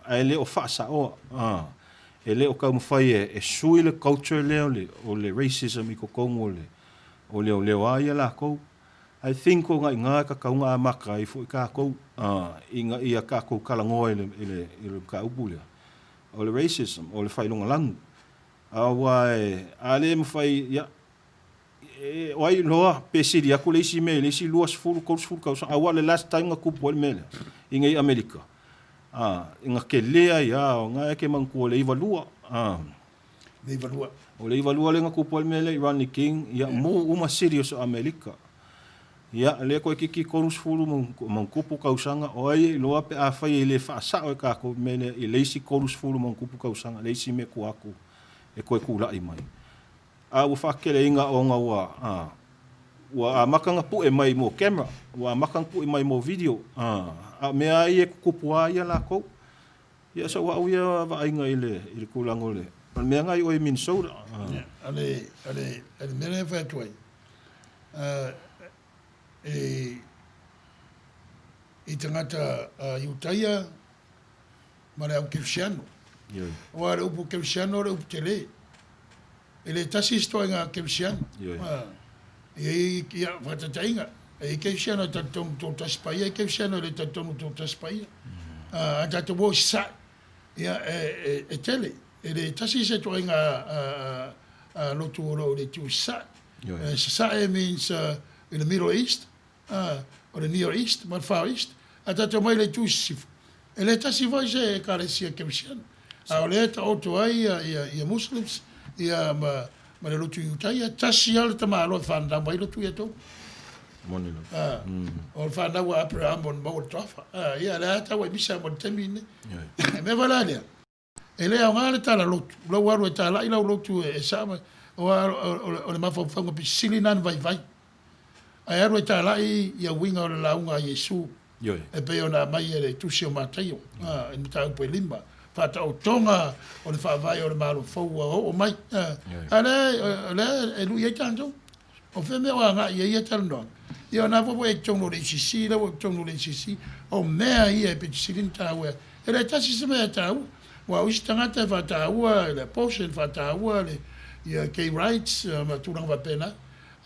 ai le o whaasa o. E le o kau mawhai e sui le culture leo o le racism I ko kongo o leo ai la kou. I think o ngā ka kaunga a maka I fu I ka kou. I a ka kou kalangoa I le ka upu lea. O le racism, o le whailonga langu. Awa a le mawhai, ia, o ai loa, pesiri, ako leisi me, leisi lua sifuru, kausa, awa le last time nga kupu le mele, I ngai Amerika. Inga ke lea ia, o ngā eke mangkua le iwa lua. Le iwa lua. O le iwa lua le nga kupu le mele, Rodney King, ia, mo uma serious o Amerika. Ia, le koe kiki konu sifuru mangkupu kausanga, o ai loa pe a whai le whaasa o ka ko mele, I leisi konu sifuru mangkupu kausanga, leisi me ku aku. E koe kula I mai. A ua whakere inga o ngā ua makanga pu e mai mo camera, ua makanga pu e mai mo video. A mea I e kukupua ia la kou. Ia sa ua au ia wa ainga I le kulango le. Mea ngai o I Minnesota. Ale mea whai tuai. I tangata Iutaia, ma le au Kirsiano. O le upu Kirsiano le upu tele. E le tasi stoa ngā Kirsiano. Ia whatatainga. E Kirsiano tatonu tō taspaia, e Kirsiano le tatonu tō taspaia. A tato wo sa. Ia e tele. E le tasi se toa ngā lotu oro le tu sa. Sa means in the Middle East, or the Near East, but Far East. A tato mai le tu sifu. E le tasi vai se e karesia Kirsiano. A o le ta oto ai ia Muslims, ia ma le lotu Iutaia, tasi ala ta maa loa whanau mai lotu ia tō. Moni lo. O le whanau a Abraham on maua tofa. Ia le ata wai misa mon temi ne. Me wala lea. E lea o ngāle tala lotu. Lau aru e tala I lau lotu e sama. O le mawhawhanga pi sili nan vai vai. Ai aru e tala ia winga o le launga Yesu. E pe ona mai e le tusi o mātaio. E mitau po e lima. Fata o tonga o le whaavai o le maro fau o mai. Ale e lui e tanto. O wheme o anga ia ia talanoa. Ia na fo e tongo le sisi, la o tongo le sisi. O mea ia e pe sirin tau e. E le tasi se mea tau. Wa usi tangata fa taua, le potion fa taua, le ia gay rights, ma turang wa pena.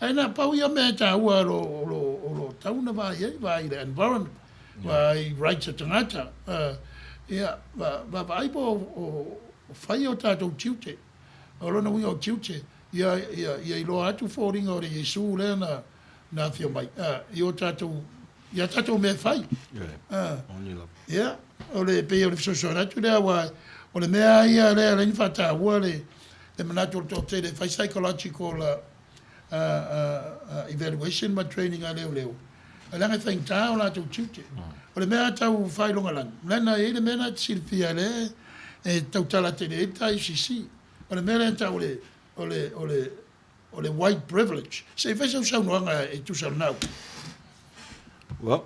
Ai na pau ia mea taua lo tauna vai le environment. Vai rights tangata. Ia, va aipo o whai o tātou tiute. O lona ui o tiute. Ia ilo atu fōringa o le Yesu lea na whio mai. Ia tātou mea whai. Ia, o le pei o le fisosoratu lea wa, o le mea ia lea le whata ua le manatu o tō te le whai psychological evaluation ma training a leo. A langa whaing tā o lātou tiute. O le mea tau whailonga lang. Lana e le mea na silfia le e tau tala te le tai sisi. O le mea le tau o le white privilege. Se i whaisau sau noanga e tu sau nau. Well,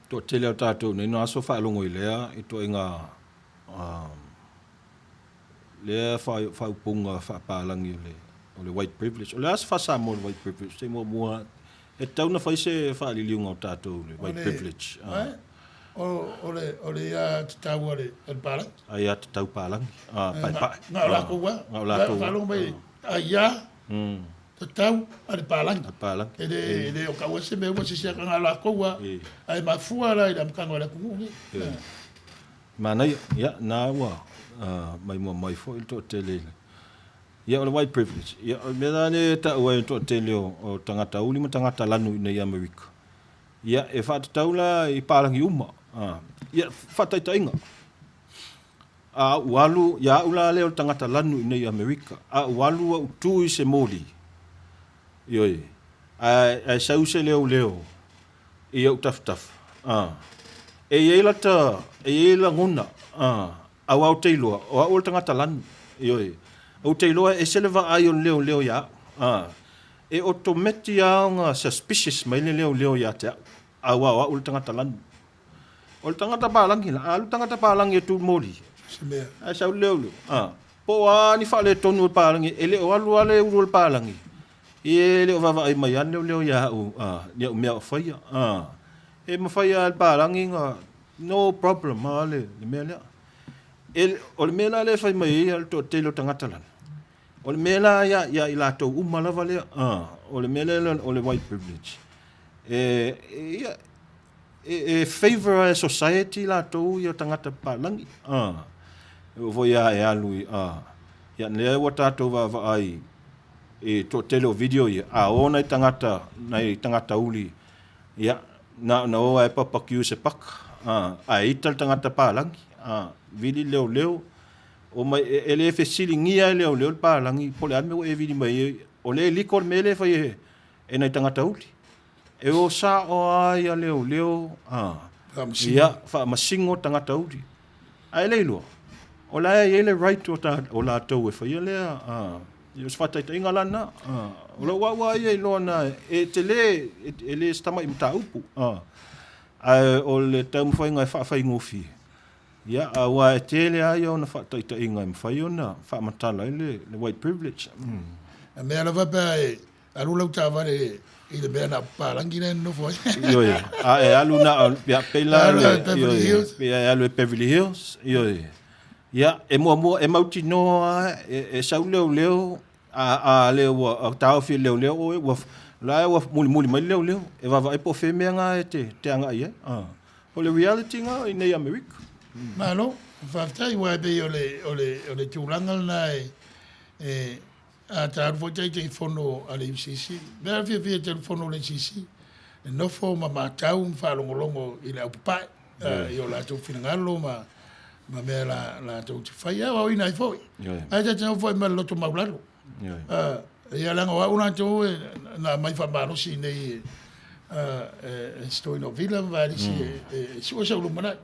tō te leo tātou nei no aso whailongo I lea I tō inga lea whaupunga whapālangi o le white privilege. O le aso whasa mo le white privilege. Te mua e tau na whaise whaaliliunga o tātou le white privilege. O le ia te tau o le pālang? Ai a te tau pālang. Ngā o lako ua? Ngā o lako ua. Whalonga mai, a ia te tau a le pālang. E le o kaua se mea ua se siaka ngā lako ua. Ai mafua la I la mkanga o la kungu. Mānei, ia, nā ua. Mai mua mai fo I tō te leile. Ia o le white privilege. Ia o mea ne ta ua I tō te leo o tangata uli ma tangata lanu I nei Amerika. Ia e whātatau la I pārangi uma. Ia whataitainga. A ualu, ia ula leo tangata lanu I nei Amerika. A ualu a utui se mōli. Ioi. A sause leo. Ia utaftaf. E eila ta, e eila nguna. Au au teiloa. O au tangata lanu. Ioi. O te loa e seleva ai o leo ia. E otometi a ngā suspicious mai leo ia te au o le tangata lanu. O le tangata pālangi la. A le tangata pālangi e tu mōri. Semea. A sau leo. Po a ni wha le tonu o pālangi. E leo alu ale uru o pālangi. E leo vava ai mai an leo ia au. Nia o mea o whaia. E ma whaia al pālangi ngā no problem, ale, le mele. O le mele le fai mai al to te lo tangata lan. O le mele ya ila to umalava le, o le mele o le white privilege. Favor a society la to ya tangata palangi. Vo ya alu ya le wata to va ai to tele video ya ona tangata uli ya na o ai papa kiu se pak ai tal tangata palangi vidi leo o mai ele fe silingia leo palangi pole ame o vidi mai o le likor mele fa e na tangata uli e o sa o ai leo ya fa masingo tangata uli ai leilo o la ele right o la to e fa ele yo sfata te ingalana o la wa ye lona e tele ele stama imta upu o le tam foi ngai fa ngofi ya wa tele ayo na fa te inga mfa yona fa matala le white privilege a me ala va pa alu la ta va le ile be na palangi no foi yo alu na ya pela yo ya alu Beverly Hills yo ya e mo e mauti no e sau leo leo a tau fi leo o wa la wa muli mai leo e va po fe me nga te anga ia o le reality nga i nei America malo fa tai wa be ole tulanga na a ta vo te fono ale UCC be fi te fono le UCC no fo ma tau fa longo i le pa yo la tu finalo ma me la tu fai o ina i foi ai te foi me lo to maulalo ia langa wa una tu na mai fa maro si nei sto no villa va si si o lo mana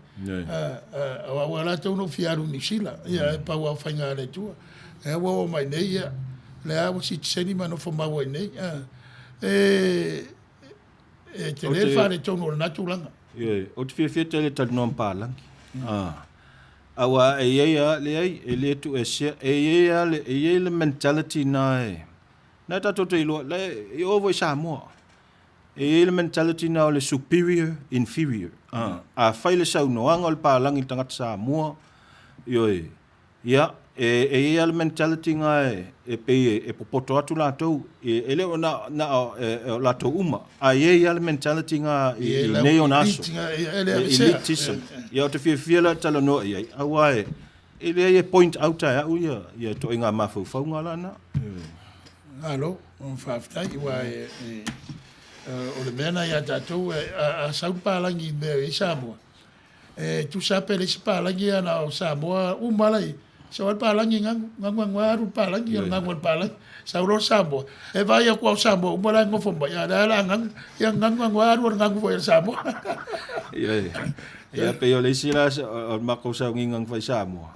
wa la tu no fiaru ni sila ia pa wa fanga le tu e wa mai nei ia le a si seni ma no fo ma wa nei te le fa le tu no na tu langa o te fi te le tal non palang awa le tu le mentality na ta to lo le over Samoa le mentality na le superior inferior a faile sa no angol pa lang tanga Samoa yo ya le mentality nga e popoto atu la to ele na la to uma le mentality nga neonaso elitism ya te fiela tala no ia awa ele point out ya to inga mafu nga lana alo on fafta wa o le mena ya tatu a sau palangi me Samoa tu sape le palangi ana o Samoa umalai so al palangi ngangu palangi ngangu palangi sauro Samoa e vai ko Samoa umala ngofo ba ya dala ngangu ngangu fo Samoa ya pe yo le sila o mako sa ngingang fai Samoa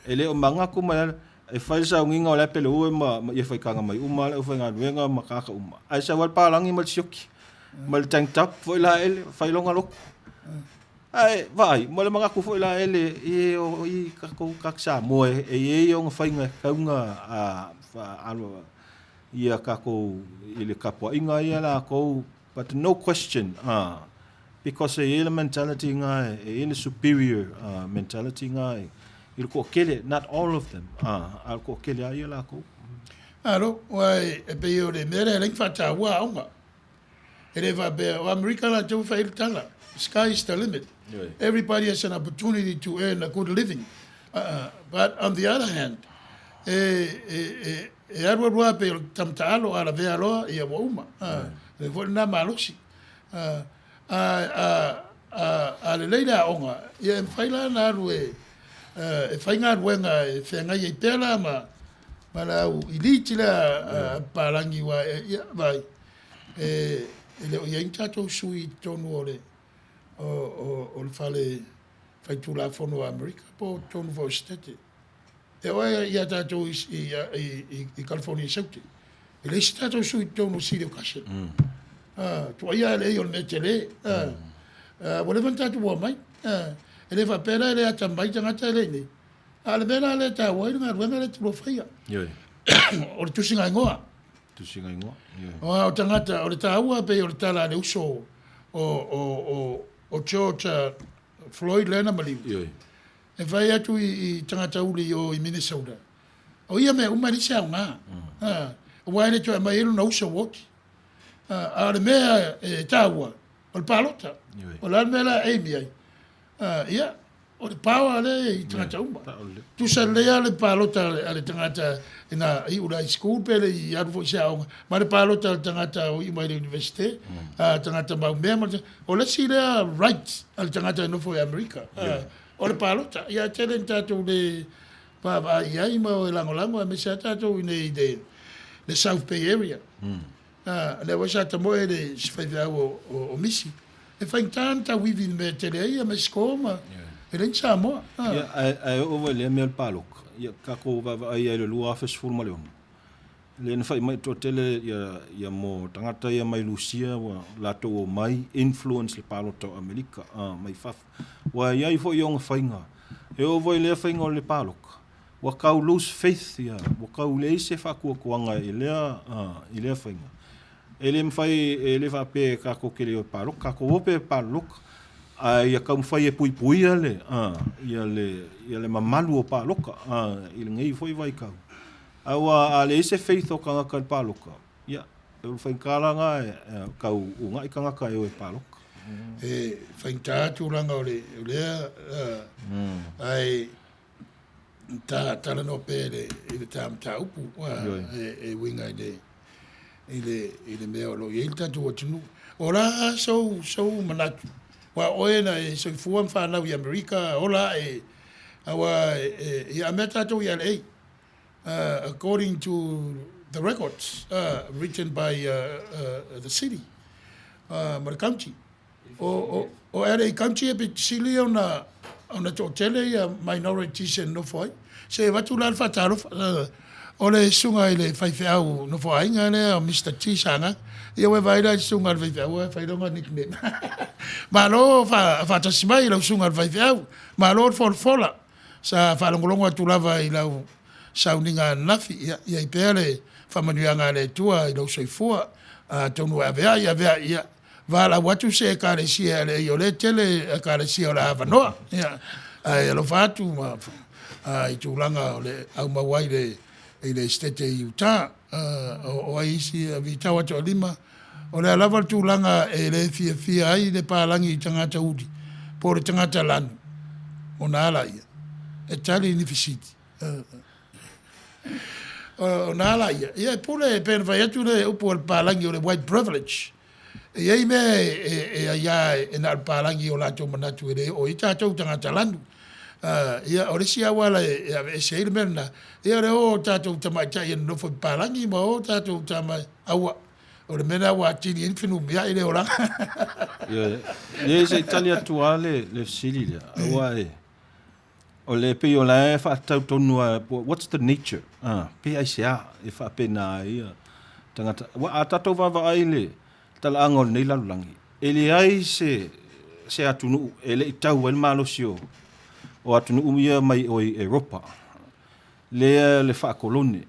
ele o manga ku ma e fai sa nginga le pele o ma ye fai kanga mai umala o fai ngangu makaka ai sa wal palangi mal sioki mal tank top foi la ele fai longa lok ai vai mo le manga ku foi la ele i ka Samoa e o fai nga kaunga alo ia ka ko ile kapo inga ia la ko but no question because the mentality nga the superior mentality nga il ko kele not all of them al ko kele ai la ko alo wai e pe yo de mere leng fata wa onga ele va be America la tu fa il tala sky is the limit everybody has an opportunity to earn a good living but on the other hand arwa rua pe tamtalo ala ve alo ia wa uma le vo na malosi a le leila onga ia faila na rue e fainga ruenga e fenga i tela ma la iliti la palangi wa ia vai le ia intato sui tonu ole o le fale fai tu la fono America po tonu vo stete e oia ia tato i California Sauti le stato sui tonu si le kashe tu ia le yo le tele voleva tanto uomo mai ele va pera le atambai tanga tele ni ale bela le ta wa nga ruenga le tu faia o tu singa ngoa o tangata o ta ua pe o ta la le uso o George Floyd lena maliu. Yo. E vai atu I tangata uli o I Minnesota. O ia me umari sa nga. O wai le tu mai elu na usa woti. A le mea e tawa. O le palota. O le mela Amy ai. Ia o le pawa le I tangata uma. Tu sa le ale palota ale tangata ina I ula school pele I adu fo sa o. Ma le palota ale tangata o I mai le university. Tangata ma mea o le si le right ale tangata no fo America. O le palota ia tele tatou le pa ia I mo lango me sa tatou I the South Bay area. Le wa sa tamo le sfai o misi. E fai tanta wivi me tele ia me skoma. E le sa mo. Ia ai o le me palok. Ia ka ko va ia le lua office full mo le. Le na fai mai to tele ia mo tangata ia mai Lucia wa lato o mai influence le palota o Amerika mai faf. Wa ia I fo yong fainga. E o voi le fainga o le palok. Wa kau lose faith ia. Wa kau le se fa ku kuanga I le fainga. Ele mfai ele va pe ka ko kele o palok ka ko pe palok. Ia ka mfai e pui pui ale. Ia le mamalu o palok. Ile ngai foi vai kau. Awa ale se faith o kanga ka palok. Ia e fai kalanga kau unga I kanga ka e palok. E fai tatu langa o le ai ta no pele I tam ta upu e winga ile me o lo I tatu o tunu ora so manatu wa oena e so fuam fa na I America ola awa ia meta to ia le according to the records written by the city the county o era county e pisili ona to tele ia minorities no foi se watu la fa taro o le sunga ile fai au no foi nga le Mr. Tisanga ia we vai da sunga vai au fai do nickname ma lo fa tasmai lo sunga vai au ma lo fola sa fa longolongo tu lava I lau sauninga nafi ia I pele fa manuanga le tua I lo soifua tonu avea ia vala watu se kare sia le yo le tele kare sia la vanoa ia ai lo fatu ma ai tulanga le au mawai le state Utah o ai si vita wa lima o le lava tulanga le fia ai le palangi tangata udi por tangata lan ona ala ia e tali ni fisiti ona ala ia pole per vai tu le upo palangi o le white privilege e ai me ia na palangi o la to manatu ele o ita to tangata landu ia o le sia wala e se ile mena ia le o tato tamaita ia no fo palangi mo o tato tama awa o le mena wa tini infinu ia ile ora ia le se Italia tuale le Sicilia awa o le pe o la fa tau tonu what's the nature pe ai sia e fa pe na ia tangata wa atato va ai le tala angol nei lalulangi. Ele ai se atunu ele tau el malosio o atunu ia mai o Europa. Le fa kolone.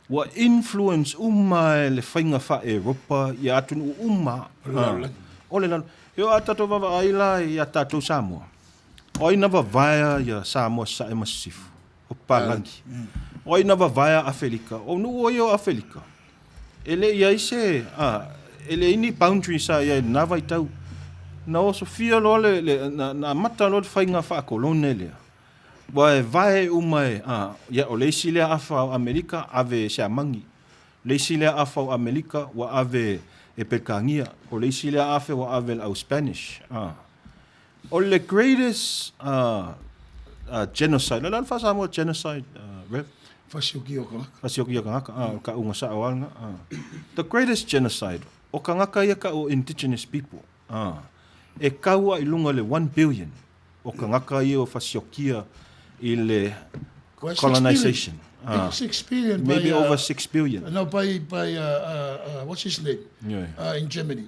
Wa influence le fainga fa Europa ia atunu ole la yo atato va ai la ia tato Samoa. Oi na vaya ia Samoa sa e masif. O palangi. Oi na vaya Afrika. O no o Afrika. Ele ia se ele ini boundary sa ia na vai tau na o Sofia lo le na mata lo fainga fa kolone le vai umai ia o le sile afa Amerika ave sa mangi le sile afa Amerika wa ave e pekangia o le sile afa wa ave au Spanish o le greatest genocide la fa sa mo genocide fasioki o ka unga sa awanga the greatest genocide o kangaka ia ka o indigenous people. E kaua I lunga le 1 billion o kangaka ia o fasiokia I le colonization. 6 billion. Maybe over 6 billion. No, by what's his name? In Germany.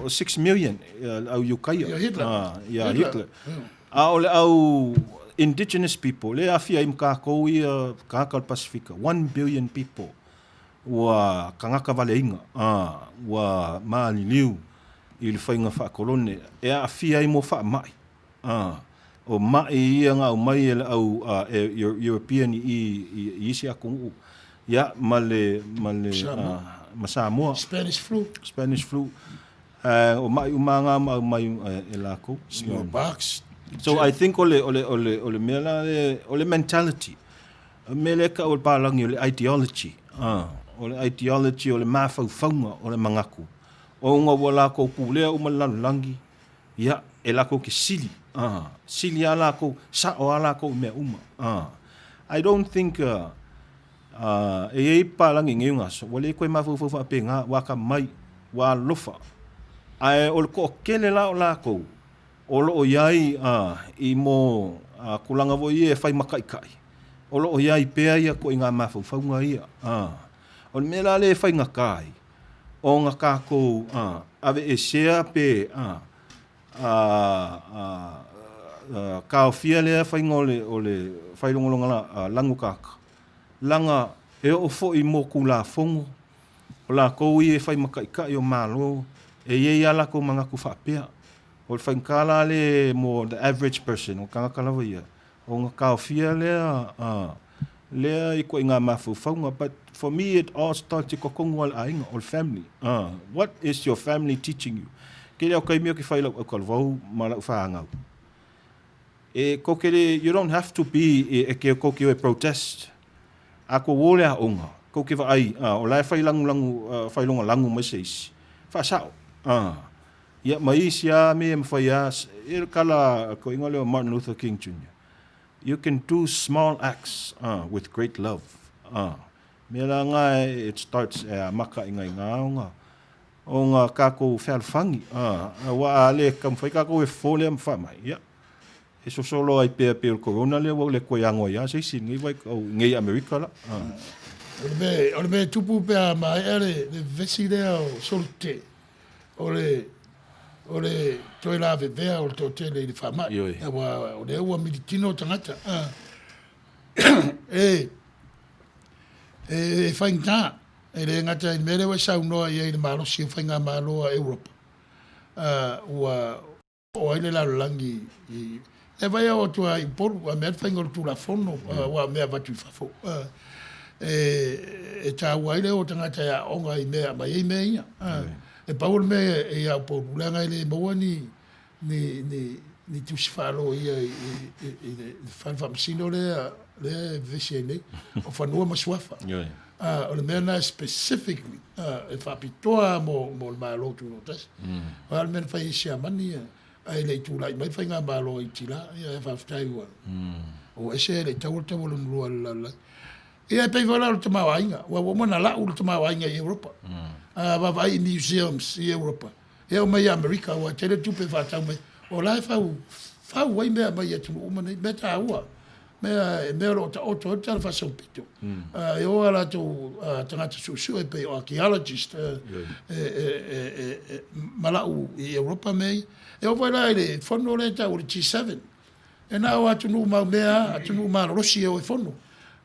6 million au Yukaia. Hitler. Hitler. Au indigenous people, le afia I mkako ia kangaka Pasifika, 1 billion people. Wa kangaka valeinga wa maliliu I le fainga fa kolone e afia I mo fa mai o mai ia nga o mai ele au European i isi aku ya male Samoa Spanish flu o mai umanga mai elako smallpox. So I think ole mela ole mentality mele ka ole palangi ole ideology ole ideology ole mafaufaunga ole mangaku o nga wala ko pule o malalangi ya elako ke sili ala ko sa o ala ko me I don't think e palangi ngeunga so wale ko mafaufa penga waka mai wa lofa ai ole ko kele la ko olo o iai I mo kulanga vo ie fai makaikai. Olo o iai pea ia ko inga mafaufaunga ia. O le mela le fai ngakai. O nga kako ave e sea pe kao fia lea fai ngole o le fai longolonga la langu kaka. Langa e o fo I mo kula fongo. O la kou ie fai makaikai o malo. E ie ala ko mga kufapea. O whankala le mo the average person o kanga kalawa ia o nga kaofia lea I ko inga mafaufaunga but for me it all starts I kokongu al ainga o family what is your family teaching you kele o kai mio ki whaila o kalvau mala whaangau e kokele you don't have to be e ke kokio e protest ako wole a onga koke wa ai o lai whailonga langu maseisi whaasao ya maisia me mfaya kala ko ingole Martin Luther King Jr. You can do small acts with great love. Me la nga it starts maka inga nga o nga kako falfangi wa ale kam fai kako e fole mfama ya e so solo ai pe corona le wo le ko yango ya sei si ngi vai ko ngi America la ole me tupu pe mai ele le vesile o solte ole toi la vea o to tele le fama wa o le ua militino tangata e fainga ele ngata I mele wa sau no ia le malo si fainga malo a Europa wa o ele la langi e vai o tua I por wa me fainga o tu la fono wa me va tu fafo e ta wa ile o tangata ya onga I me ma I me ia e paul me e a po langa ile mo ni tu sfalo ia le fam sino le vesiene o fa no ma swafa o le mena specifically e fa pitoa mo malo tu no tas al men fa isia mania ai le tu lai mai fa nga malo I tila ia fa ftai wa o ese le tau mo la ia pe vola o tama wainga wa mo na la o tama wainga I Europa va vai museums I Europa e o mai America wa tele tu pe fa me o la fa wai me mai tu o mane meta ua me lo ta o ta fa so pito e o ala tu tanga tu su e pe archaeologist malau I Europa me e o vai la le fono le ta o G7 e na o atu no ma mea atu no ma Russia o fono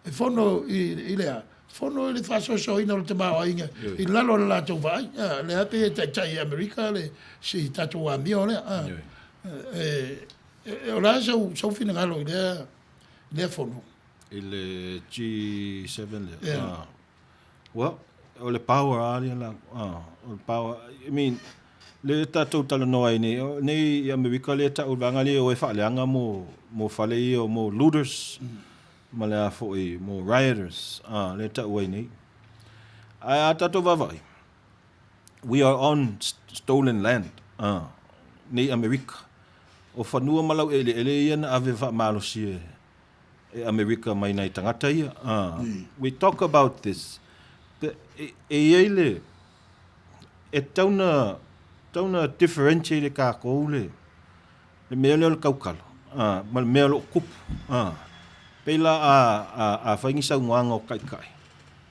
e fono ilea fono le faso so ina o te mau inga I lalo la to vai le ape tai America le si tatu a mio le o la so fina galo le fono ile G7 le well o le power ali la o power I mean le tatu tala no ai nei America le ta o vanga le o fa le anga mo fale o mo looters malea foi mo rioters le ta wai nei a tato vavai we are on stolen land nei America o fanua malau ele ia na ave va malo si e America mai nei tangata ia we talk about this ele e tauna differentiate ka ko le mele o kaukalo mal mele o kupu pela a faingi sa nganga o kai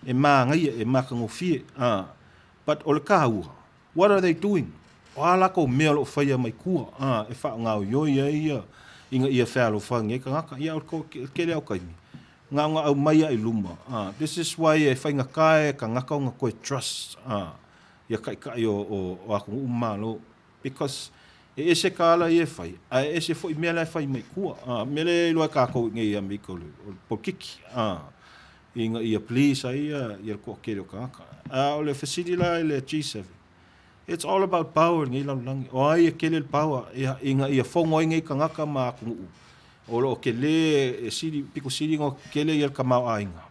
e ngai e makango fie but o le kaua what are they doing o ala ko mele o faia mai kua e fa ngau yo ia inga ia falo fangi ka ngaka ia ko kele o kai nganga au mai ai luma this is why e fainga kai ka ngaka o ko trust ia kai o aku umalo because e se kala e fai a e se foi mele fai mai kua mele lo ka ko ngi a mi ko po kiki inga ia please ia ko ke lo ka o le facility la le G7 it's all about power ngi la lang o ai ke le power inga ia fongo ngi ka ngaka ma ku o lo ke le sidi piko sidi ngo ke le ia ka ma ainga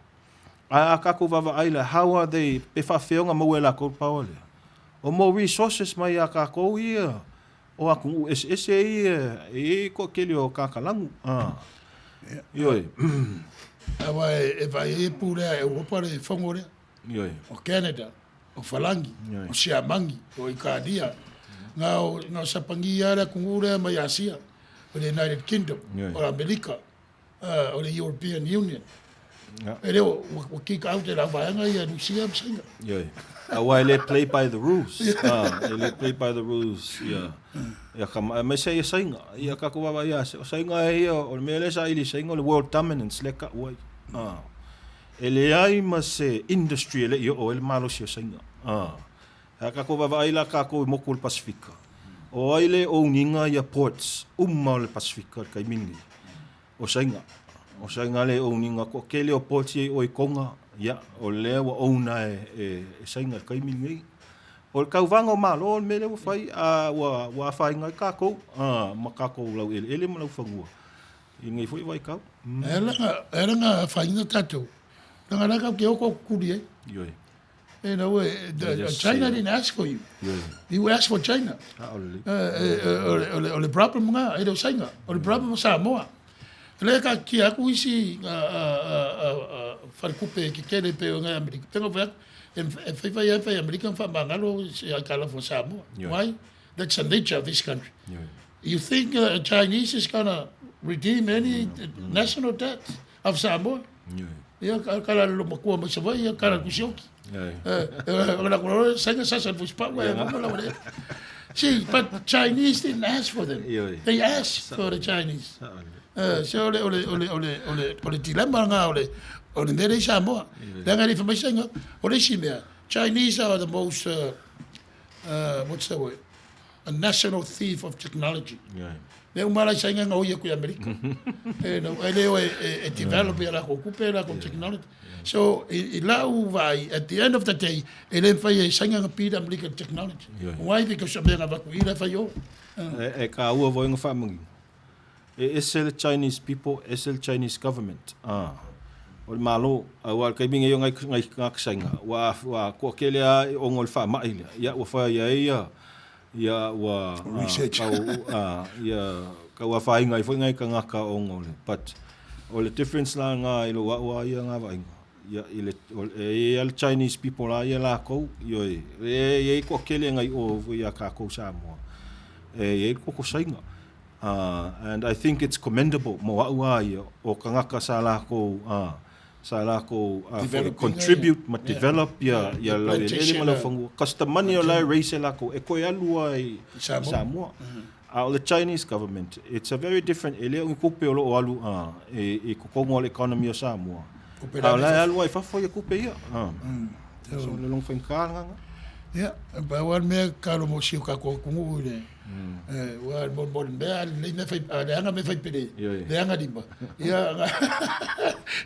a ka ko va ai la how are they pe fa feonga mo la ko power le o mo resources mai a ka ko ia o aku ese e ko ke le o ka kalangu yoi awa e vai e pure e Europa le fongore yoi o Canada o Falangi o Siamangi o Ikadia nga sapangi ara kungura mai Asia o the United Kingdom o America o the European Union ele o kika out la vaanga ia Rusia msinga yoi why they play by the rules they play by the rules ya kama me say singa ya ka ko ba ya singa ia o mele sa ili singa the world dominance le ka wai ele ai ma se industry ele yo o el malo se singa ya ka ko ba ai la ka ko mo kul Pacifica o ile o ninga ya ports le Pacifica kai mingi o singa le o ninga ko kele o ports o ikonga ya o le o una e singa kai mingi o ka vanga malo o mele o fai wa fai ngai ka ko ma ka ko lau ele ma lau fangua ingai foi vai ka era nga fai nga tato nga ka ke ko kuri yoi you know China didn't ask for you you asked for China o le problem nga e do singa o le problem Samoa le ka ki aku isi fal coupe ki kele pe nga America tengo ver en American fa mangalo a kala for Samoa why that's the nature of this country you think Chinese is gonna redeem any national debt of Samoa ya kala lo makua mo sa ya kala kusioki la color sanga sasa fus pa wa see but Chinese didn't ask for them they asked for the Chinese so ole dilemma nga ole mere Samoa danga ni information ole shimea Chinese are the most what's the word a national thief of technology le umala sanga nga oye ku America no ele e develop la ko kupela con technology so ilau vai at the end of the day ele fai sanga nga pida American technology why because America va ku ila fai o ka ua voinga fa mungi it's the Chinese people, it's the Chinese government. O malo, wa kai binga yo ngai ngaksainga. Wa ko kele a ongol fa mai. Ya wa fa ya wa research. Ya ka wa fa ngai foi ngai ka ngaka ongol. But all the difference la nga ilo wa ya nga va. Ya ile el Chinese people la ya la ko yo e ko kele ngai o ya ka ko sa mo. E ko sainga. And I think it's commendable mo wa o kangaka sala ko contribute ma develop ya la ele ma fangu customer ni la raise la ko e ko ya lua Samoa the Chinese government it's a very different ele ko pe o alu e ko ko economy o Samoa la lua fa fo ya ko pe ya so le long fen kanga ya ba wan me kalo mo si ka ko kungu le wa bon be le ne fai anga me fai pede le anga dimba ya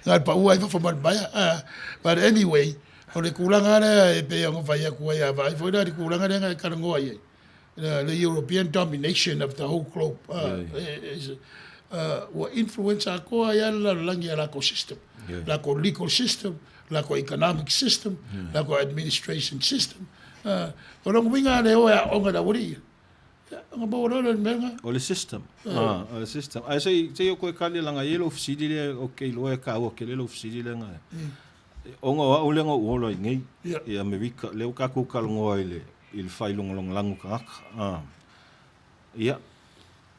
ngal pa uai fa man baya but anyway o le kulanga le pe ngo fa ya ku ya vai foi da kulanga le ka ngo ai the European domination of the whole globe is what influence ko ya la langi la ecosystem la ko legal system la ko economic system la ko administration system orang winga le o ya onga da wuri nga ba ora le menga o le system o system ai sei ko kali langa yelo ofisidi le okay lo e ka o ke le ofisidi le nga onga o le nga o lo ngai e America le ka ku kal ngo ile il fai long langu ka ya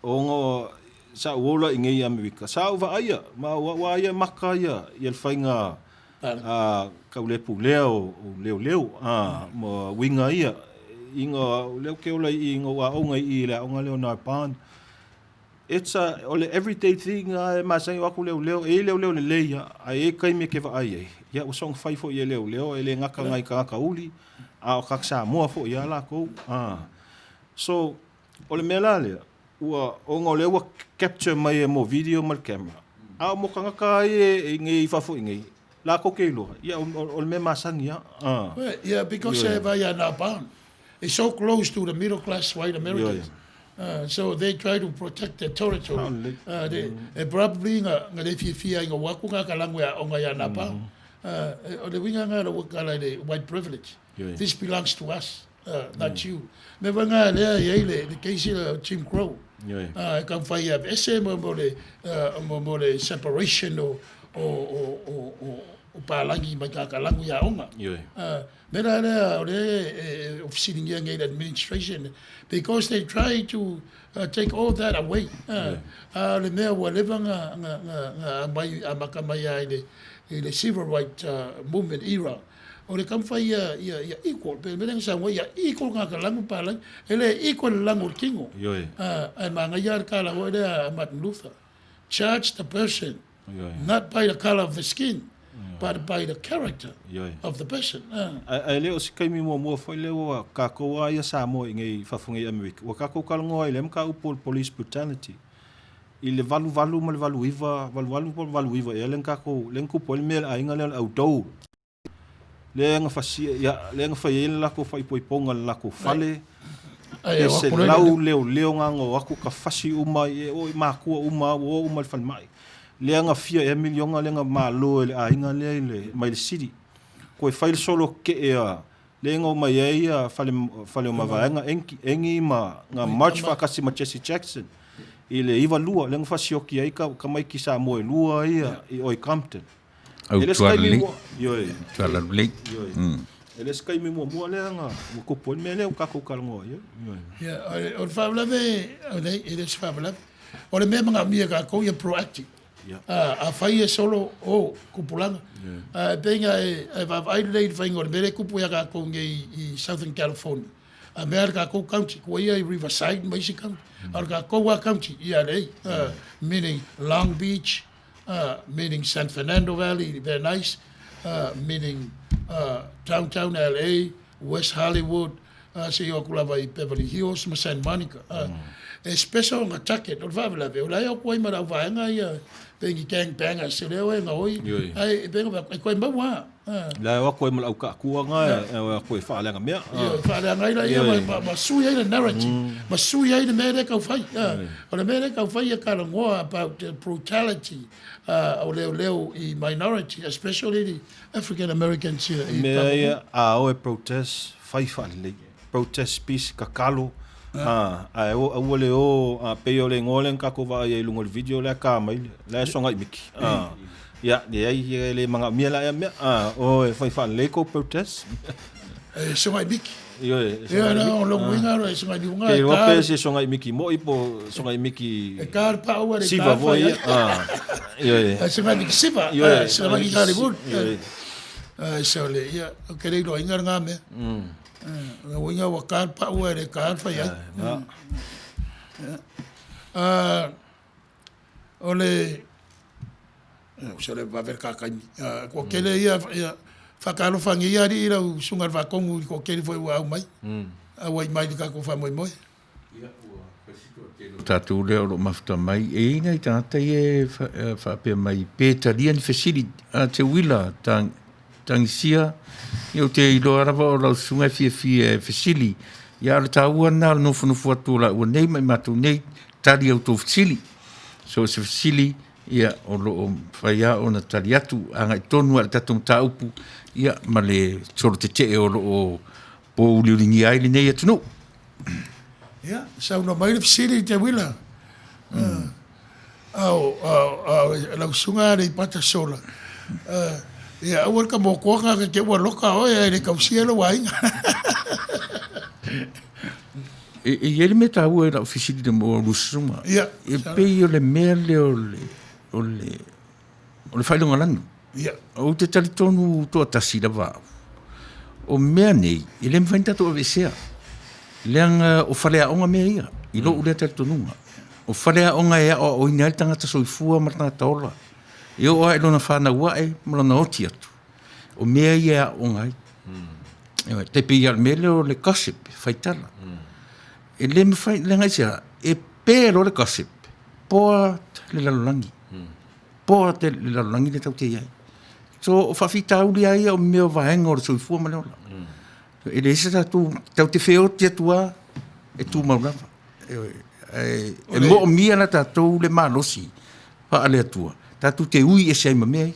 onga sa o lo ngai America sa va aya ma wa ya makaya il fai nga ka le pu leo mo winga ia inga leo ke ola inga wa onga I la onga leo na pan it's a ole everyday thing ma sai wa ku leo le ya ai kai me ke va ai ya o song fai fo ye leo ele ngaka ngai ka uli a o ka sa mo fo ya la ko so o le mela le ua o ngole ua capture mai mo video mal camera a mo kanga ka e ngi fafu ngi la ko ke lo ya o le me masangi yeah, because vai na pound it's so close to the middle class white Americans. So they try to protect their territory. They probably they fia nga waku nga kalangu ya onga ya napa. The winga nga the white privilege. This belongs to us, not you. Never nga the case of Jim Crow. Kan fai ya ese mo the separation o palangi mai ka kalangu ya onga. Mera le officialing young administration because they try to take all that away. Le mea wa leva nga mai amakamaya the civil rights movement era. O le kamfai ya equal, pe mera sa wa ya equal nga kalangu palang ele equal langu kingo. Ai manga ya kala wa le Martin Luther. Charge the person not by the color of the skin. But by the character of the person. Ai leo si kai mi mo foi leo ka ko ia sa mo ngai fafunga America. Wa ka ko kalngo ai lem ka upol police brutality. Il valu mal valu iva elen ka ko len ko pol mel ai ngal au do. Le nga fasi ya le nga fai la ko fai ponga la ko fale. Ai se lau leo nga ngo aku ka fasi uma o ma ku uma o mal fal mai. Leanga fia e milionga lenga malo le ainga le mai le city ko fai solo ke lenga o mai ia fale ma vaenga engi ma nga march fa kasi ma Jesse Jackson ile iva lua lenga fa sioki ai ka mai ki sa mo lua ia o Compton ele skai mi tuala lake ele skai mi mo lenga ko pon mele o ka ko kalngo ya o fabla ve ele fabla o le mema mia ka ko ia proactive. A fai solo kupulanga. Benga vai lei vai ngor bere kupu ya ka ko ngi Southern California. America ko county ko ia Riverside mai si county. Arka ko wa county ia lei meaning Long Beach, meaning San Fernando Valley, very nice, meaning downtown LA, West Hollywood, se yo kula vai Beverly Hills, Santa Monica. Special nga jacket o vavela ve o la yo ko mara va nga ia pengi kang panga se le nga oi ai penga ko ba wa la wa ko mal au ka ku nga ko fa la nga me fa la nga ia ma su ia the narrative ma su ia the mere ka fa o le mere ka fa ia ka ngo about the brutality o leo I minority especially the African Americans here me o protest fa le protest peace ka kalo o le o pe o le ngolen ka ko va ia lungol video le ka mai le songa miki ya le manga mia la me o fa le ko protest songa miki ya no lo winga ro songa di nga ke o pe se songa miki mo ipo songa miki kar pa o le siva vo ya songa miki siva songa miki Hollywood so le ya ke le do inga nga me winga wa kar pa o le kar fa ya ole se le va ver ka ko ke le ya fa ka lo fangi ya ri ra sungar va kongu ko ke foi wa mai a wai mai ka ko fa moi Tatu leo lo mafta mai e inga I tangata e whape mai pētarian facility a te wila tangisia I o te ilo arawa o lau sunga fia facility ia le tāua nā no whanufu atu la ua nei mai mātou nei tari au tō facility so se facility ia o lo o whaia o na tari atu anga I tonu ala tatung tāupu ia ma le toro te o lo o po uliuringi aile nei atu no Ja, so no mai facility te wila. Lau sunga nei pata sola. Ia, awar ka moko ka ke wa loka o e ne kausia lo wai. E ele me tau e lau facility de mo lusuma. Ia. E pei o le mele o le whailonga lanu. Ia. O te talitonu toa tasi la wau. O mea nei, e le mwhainta toa vesea. Leanga o whalea onga mea ia, I lo ulea te tonunga. O whalea onga ea o ina ele tangata soifua ma tangata ola. E o ai lona whana wae, ma lona oti atu. O mea ia onga ai. Te pia mele o le gossip, whaitala. e le me fai le ngai sia e pero le gossip po le lalangi po te le lalangi le tau te ia so o fa fita uli ai o me va hangor so fu ma no e le sa tu tau te feo te tua e tu ma lava e mo mia na ta tu le malosi fa ale tua ta tu te ui e sei ma me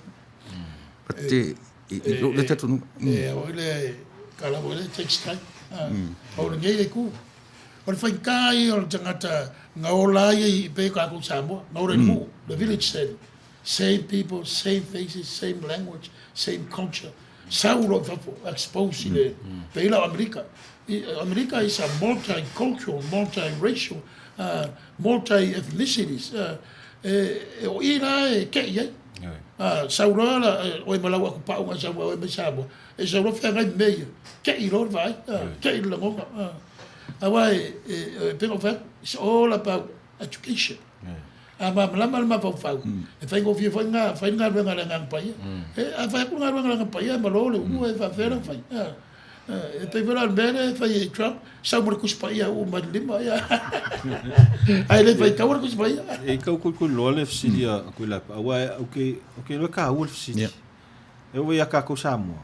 te le tatu no o le kala o le takes time o le ngai ku o le fai kai o le tangata nga o la i pe ka ku sambo no re mu the village said same people same faces same language same culture sauro fapo exposed le pe la America is a multicultural multiracial multi-ethnicities o ina e ke ye saura la o e malawa ku pa o sa o me sabo e saura fa ngai me ke I ro vai ke I lo ngo awai people fa it's all about education ama ma fa fa e fa ngo fi fa nga nga nga pa ye e fa ku nga nga pa ye ma lo le u e fa fa fa e te vera bene fa ye Trump sa mo ku pa ye o ma lima ya ai le fa ka wo ku pa ye e ka ku lo le fsilia ku la awai okay lo ka wo fsilia e wo ya ka ko samo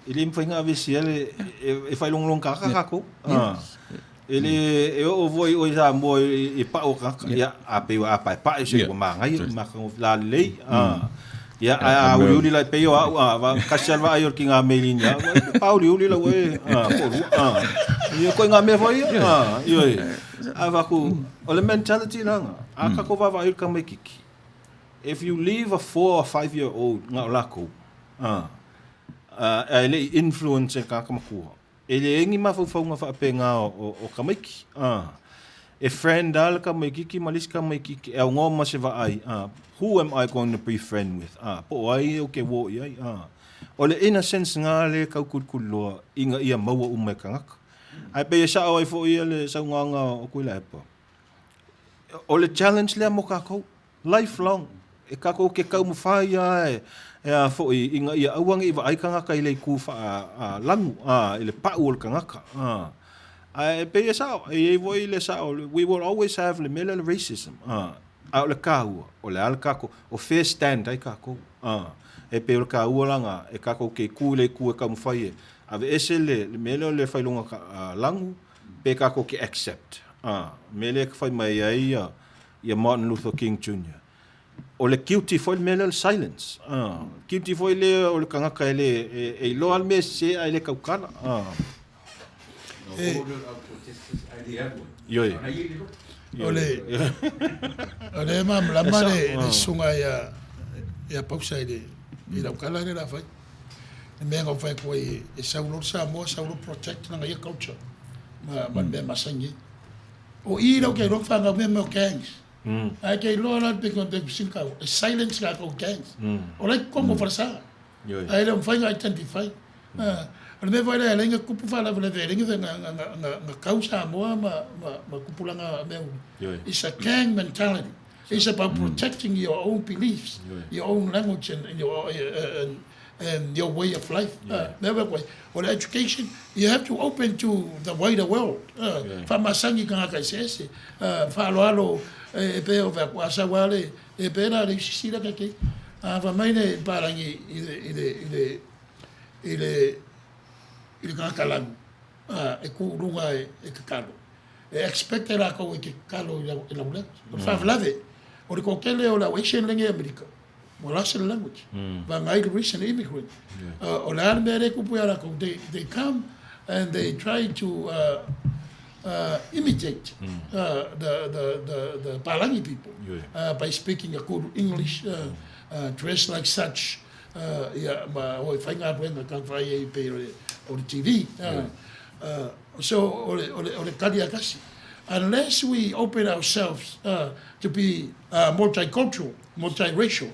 ele me fa nga vesiele e fa long ka ko ele o voi o já mo e pa o ya a pe a pa e se ma ngai ma ko la lei ya a uli la pe o va kasal va ayor kinga melinya pa uli la we yo ko nga me foi yo a va ko o le mentality la a ka ko va ir ka me kiki if you leave a 4 or 5 year old nga la ko ele influence ka ka ko ele engi mafaufaunga whaapenga o kamaiki. E friend al kamaiki ki malis kamaiki ki e ngoma se va ai. Who am I going to be friend with? Po ai o ke wo ai. O le in a sense nga le kau kulkuloa inga ia maua ume kangaka. Ai pe sa ai fo ia le sa nga o kuila epa. O le challenge le mo kako lifelong. E kako ke kau mo fai ai. E a fo inga ia awang iwa ai kangaka I le ku fa langu ile pa ul kangaka ai pe sa e voi le sa we will always have le mele racism a le kau o le al kako o fair stand ai kako e pe o kau langa e kako ke ku le ku ka mo fai ave ese le mele le fai longa langu pe kako ke accept mele ka fai mai ai ia Martin Luther King Jr. O le guilty foi le silence guilty foi le o le kangaka ele e lo al mes se ai le kaukana yo ole mam la mare le sunga ya pausa ile ila kala le la fai me ngo fai ko e sa mo protect na ia culture ma me masangi o ira o ke ro fa nga me gangs ai ke lo la pe con de sinka silence la ko gangs o la como farsa ai le fai identify me vai le lenga kupu fa la le lenga nga causa mo ma kupula nga me it's a gang mentality it's about protecting your own beliefs your own language and your way of life never way or education you have to open to the wider world fa masangi ka sese fa lo e pe o va kwasa wale e pe na le sila ka ke va mai ne parangi ile ka kala e ku runga e ka kalo e expect la ko ke kalo la ule fa vlave o ko kele o la wesen lenge America wala se language va ngai recent immigrant o la mere ku pu ala ko they come and they try to imitate the Palangi people by speaking a good English, dress like such. O whainga ruenga ka whai pe o le TV. So o le kari akasi. Unless we open ourselves to be multicultural, multiracial,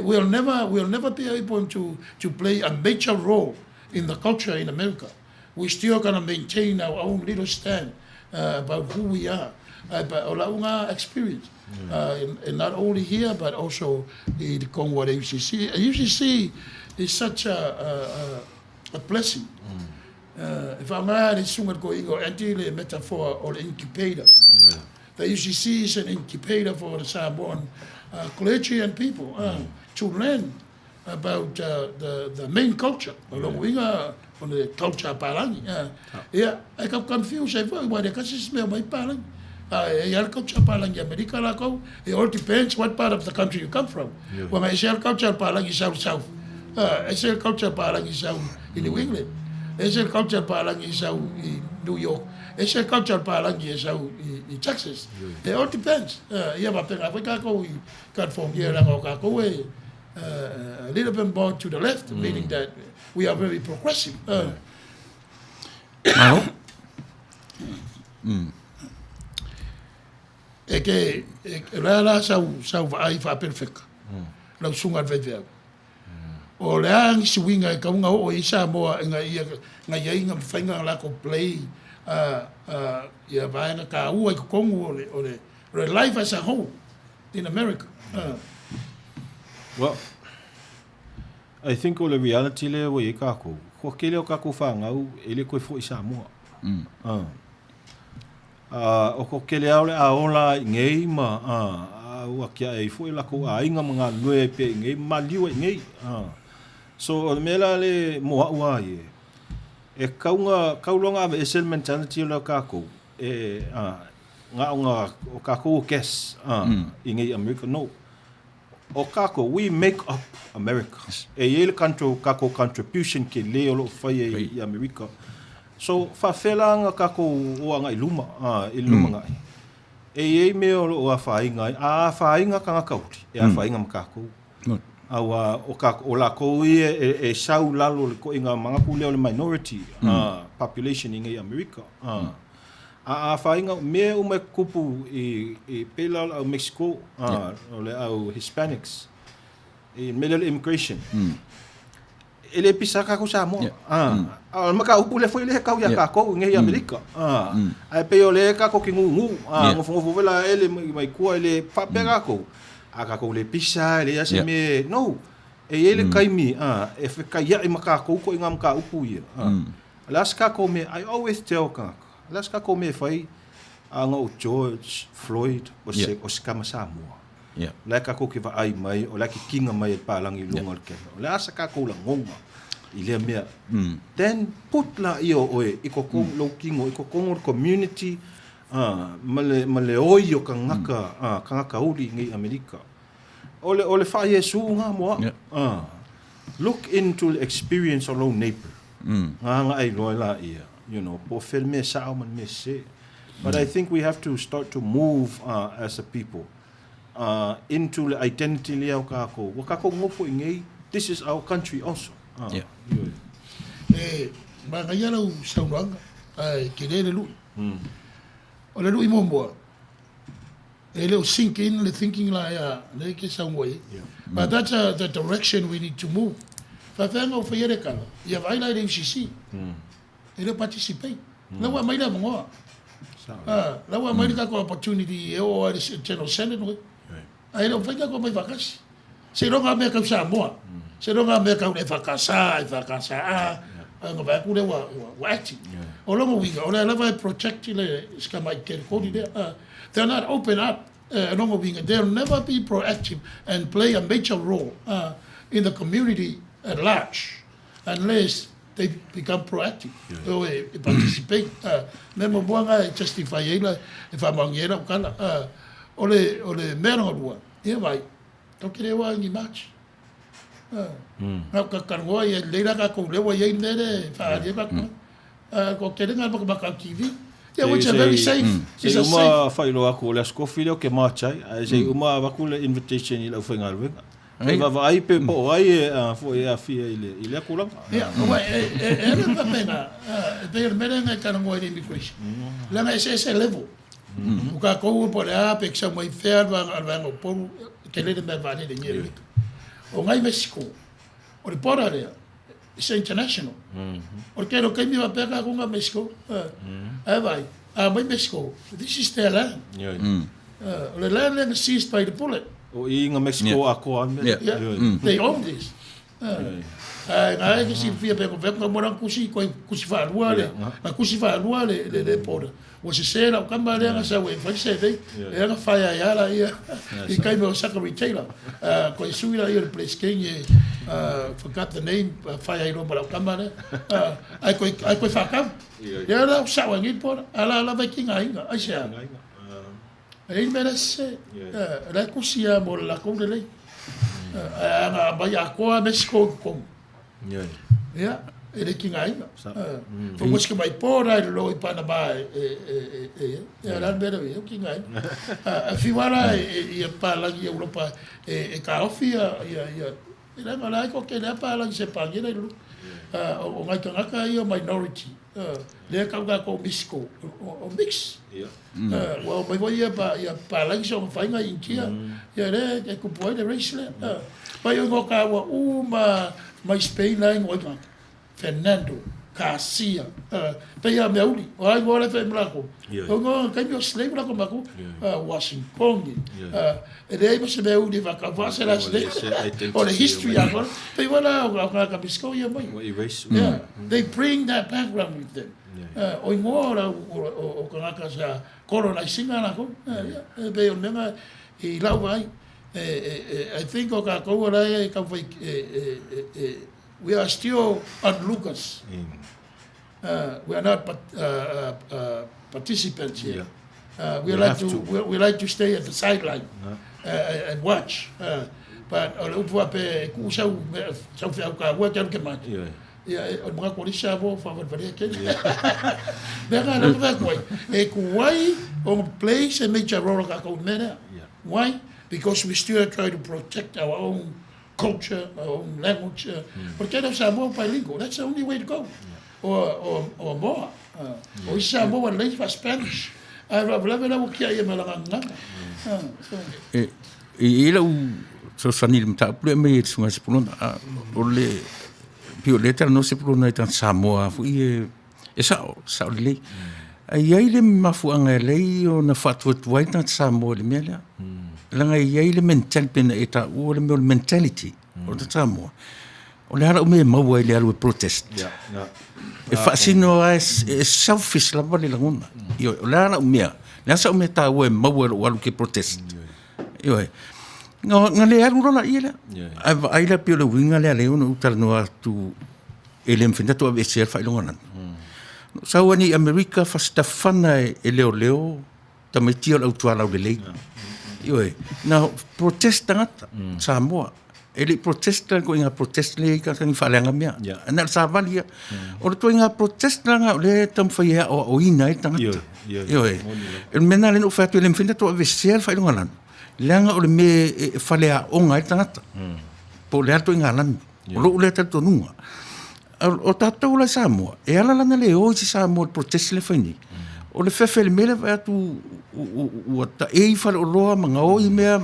we'll never be able to play a major role in the culture in America. We're still going to maintain our own little stand about who we are, but our experience, and not only here but also in the Congo UCC. UCC is such a blessing. If I'm not in sungat ko ingo anti le metaphor or incubator. The UCC is an incubator for the Samoan Collegian people to learn about the main culture. On the culture parangi. Yeah, I got confused. I thought, why the cases smell my parangi? Culture parangi America lako. It all depends what part of the country you come from. When I say culture parangi south. I say culture parangi south in New England. I say culture parangi south in New York. I say culture parangi south in Texas. It all depends. Yeah, but Africa we got from here a little bit more to the left, meaning that we are very progressive. Eke la sau vai fa perfect. La sunga veve. O le ang swinga ka nga o isa mo nga nga fainga la ko play ya vai na ka u ko kongu o life as a whole in America. Well, I think all the reality le we kako. Ko kele o kako fanga u ele ko fo isa mo. O ko kele aule a ola ngei ma o kia e fo la ko a inga mga lue pe ngei maliu ngei. So o mela le mo wa ye. E kaulonga me esel mentality le kako. E nga o kako kes ngei America no. O kako, we make up America. E ele kanto kako contribution ke le o fai e America. So fa fela nga kako o nga iluma, nga. E me o a fai nga kanga kauri. E a fai nga makako. Awa o kako o la ko e sau lalo ko inga mga pule o le minority population inga America. A whainga me o me kupu i pela au Mexico o le au Hispanics i middle immigration. Ele pisa kako sa mo. Maka upu le foi le kau ya kako ngai America. Ai pe o le kako ki ngu ngofo vela ele mai kua ele fa pega ko. A kako le pisa ele ase me no. E ele kaimi e fika ya i maka ko inga maka upu ia. Las kako me I always tell kako las ka ko me fai anga o George Floyd o se o skama Samoa. La ka ko ki va ai mai o la ki kinga mai pa langi lunga ke. La sa ka ko la ngonga. Ile me. Then put la io oe i ko ko lo kingo i ko ko community male oi o ka ngaka uri ngi America. Ole fa Yesu nga mo. Look into the experience of our neighbor. Nga ai loila ia. You know, po filme sao man me se. But I think we have to start to move as a people into the identity le au kako. Wakako ngopo ingei, this is our country also. Ma nga yala u sauranga, ke le lui. O le lui momboa. E le sink in, le thinking la ya, le ke saungoi. But that's the direction we need to move. Fa fenga o fayere kala. Ya vai la le UCC. Ele participate. Não é mais da moa. Não é mais da opportunity eu a general senate no. Aí não vai com mais vacas. Se não há mercado Samoa. Se não há mercado de vacas, não vai com o acting. O longo winga, o ela vai protect ele escama que code they're not open up longo winga. They'll never be proactive and play a major role in the community at large unless they become proactive. So they participate. Mesmo buanga justify ela if I'm on yela kala. Ole mero rua. Ia vai. Tau kere wa ngi match. Ka kanwa ia leira ka ko lewa ia nere fa ia ka ko kere nga baka TV. Yeah, which are very safe. Se uma failo ako le skofile ke machai. Se uma vakule invitation ila ufangalwe. Vai pe po ai fo ia fia ile akula. Yeah, era da pena. They merenga kana mo immigration. La na ese level. O ka ko po le pe xa mai fair va ngo po ke le me va de nyere. O ngai Mexico. O le pora le. It's international. O que lo que me va pegar con Mexico. Vai. Mai Mexico. This is their land. The land is seized by the bullet. O inga Mexico ako an. They own this. Ngai ke Silvia pe ko pe ko mora kusi fa luale. Ma kusi fa luale le pora. O se sera o kamba le nga sa we fa se dei. E nga fa ya la ia. I kai mo saka retailer. Ko sui la ia place king forgot the name fa ya ro para kamba le. Ai ko fa kam. Ya la sa wa ngi pora. Ala la va kinga inga. Ai sa. Ai mera se. La kusi ya mo la ko le. Nga ba ya ko Mexico ko. Ja, ele kinga inga. Fo moske mai pora i lo i pana ba ja ran bera we kinga inga. A fiwara e pa la i Europa e ka ofia ia ila mala ko ke la pa la se pa ngira lu. O ngai ka ia minority. Le ka ko Mexico o mix. Well mai voi ia pa la so fa inga inkia. Ja le ke ku poi de race le. Pai o ka wa mai Spain lá em Oigan, Fernando, Garcia, Peia Meuli, o ai ngora fe mlako. O ngo kai meu slave mlako mako, Washington. E dei mo se Meuli va ka va se la slave. O the history agora. Pei wala o ka bisco ia mai. Yeah, they bring that background with them. O ngora o ka sa colonizing ana ko. Pei o menga I lau vai. I think we are still onlookers. We are not participants here. We like to stay at the sideline and watch. But o mga kolisa mo favorite ke. Bega no va koi. E kuai on place a major role ka ko mena. Why? Because we still try to protect our own culture, our own language. Porque no Samoa bilingual. That's the only way to go. Or more. Or Samoa learn for Spanish. I love it. Kia ia malanga. E lau so sanil mta pule me sunga sepulona ole pio letra no sepulona tan Samoa fu e sa le ai ai le mafuanga le o na fatu tuai tan Samoa le mela langa ai le mental pena eta o le mentality o tan Samoa o le ara o me mau ai le alu protest e fa sino es selfish la vale la ngona io la ara o me na sa o me ta o mau o alu ke protest io nga le aru rona ia ai la pio le winga le ale no utal no tu ele mfinda to ave ser fa longa nan sa wani America fa stafana e leo tametio au tuala le lei io na protesta Samoa ele protesta ko inga protest le ka kan fa lenga mea na sa valia o to inga protesta nga le tam fa ia o ina tanga io el menale no fa to le mfinda to ave ser fa longa nan langa o le me falea onga e tangata. Po le ato inga lani. O lo ule tato nunga. O tato la Samoa. E ala lana le o si Samoa protest le whaini. O le whewhe le mele vai atu ua ta e whare o roa manga o I mea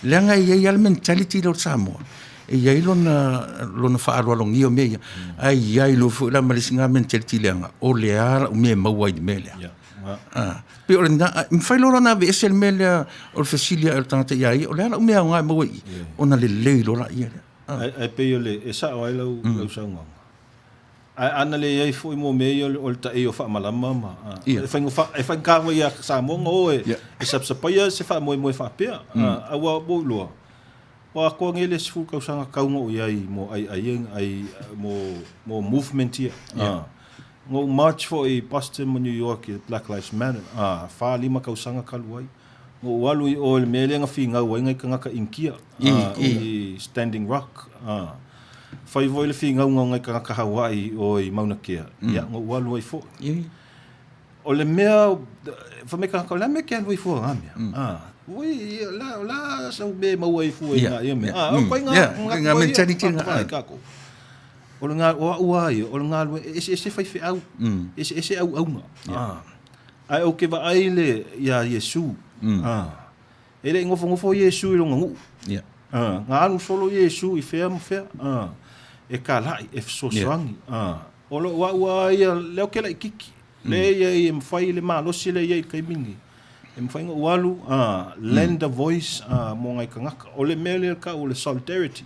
langa I ei ala mentality lo Samoa. E iai lona whaaroa longi o mea. Ai iai lo fu la malisinga mentality leanga. O le ala o mea maua I mele. Pe ora na fai lora na ve sel mele o fasilia el tanta ia o le ala o mea nga mo I ona le le lora ia ai pe yo le esa o ai lo saunga ai ana le ai foi mo me yo o ta e o fa malama ma e fai ka wa ia sa mo ngo e sa pa ia se fa mo fa pe a wa bo lo wa ko ngele se fu ka sanga ka ngo ia mo ai mo movement ia ngo march for a Boston New York Black Lives Matter fa lima ka usanga kaluai ngo walu I ol mele nga finga wa ngai ka inkia Standing Rock fa I voi le finga ngai ka Hawaii o I Mauna Kea ya ngo walu ai fo o le mea fa me ka la me ke voi fo ngamia oi la sa be mau ai fo ia me ko nga mentality nga o nga o ai o nga ese fai fe au ese au nga ai o ke va ai le ya Yesu ele ngofo Yesu I lo ngu nga anu solo Yesu I fe e kala e so swangi o lo wa ia le o ke la kiki le ia mfai le malo sile ia kai mingi mfai ngo walu lend a voice mo ngai kanga o le mele ka o le solidarity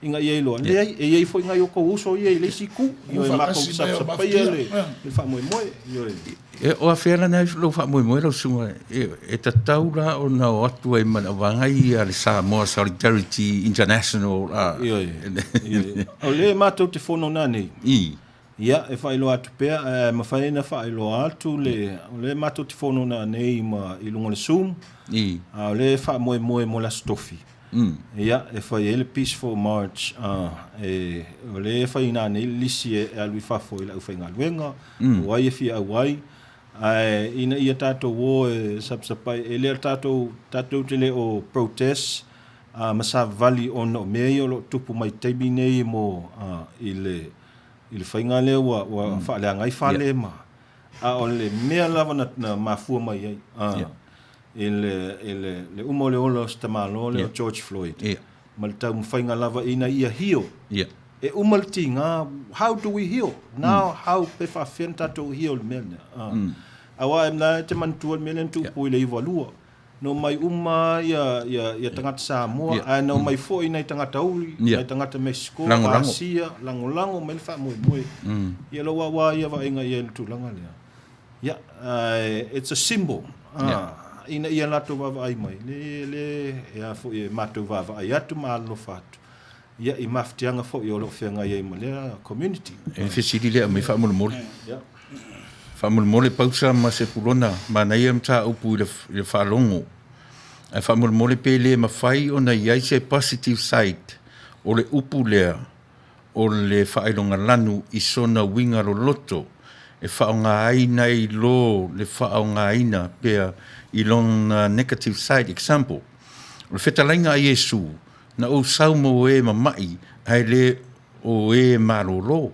inga ye lo le ye fo inga yo ko uso ye le siku yo ma ko sa pa ye le fa mo yo o a fela na lo fa mo lo sunga e tatau la o na o atu e mana wanga i a le Samoa Solidarity International yo o le ma to te fono na nei ia e fa ilo atu pe ma fa ina fa ilo atu le ma to te fono na nei ma i lunga le sum a le fa mo mo la stofi ia e fa ele peaceful march e le fa ina nei lisi e alui fa fo ila u fa ngaluenga wai e fi awai ina ia tato wo sapsapai ele tato te le o protest masa vali ono meio lo tupu mai tebi nei mo ile whainga leo wa whaalea ngai whale ma. O le mea lava na mafua mai ai. Le umo le ola sta malo le George Floyd. Ma le tau mwhainga lava ina ia hio. E umal tinga, how do we heal? Now, how pe whawhen tato hio le mea. Awa emna te mantua le mea tu pui le iwa lua. No mai ia tangata Samoa, no mai fo ina i tangata uli, i tangata Mexico, Asia, lango, mai le wha moe. Ia lo wa ia wa inga ia le tūlanga lea. Yeah, it's a symbol. Ina ia lato wa ai mai. Le ia fo ia mato wa ai atu maalo fatu. Ia i maftianga fo ia lo whenga ia ima lea community. E whesiri lea mai wha mole. Whamul mole pausa ma se pulona, ma na ia mta upu i whalongo. E whamul mole pe le ma whai o na iai se positive side o le upu lea o le whailonga lanu i sona winga ro loto. E whaonga aina i lo le whaonga aina pea i lona negative side example. O le whetalainga a Yesu na o saumo e ma mai ai le o e marolo.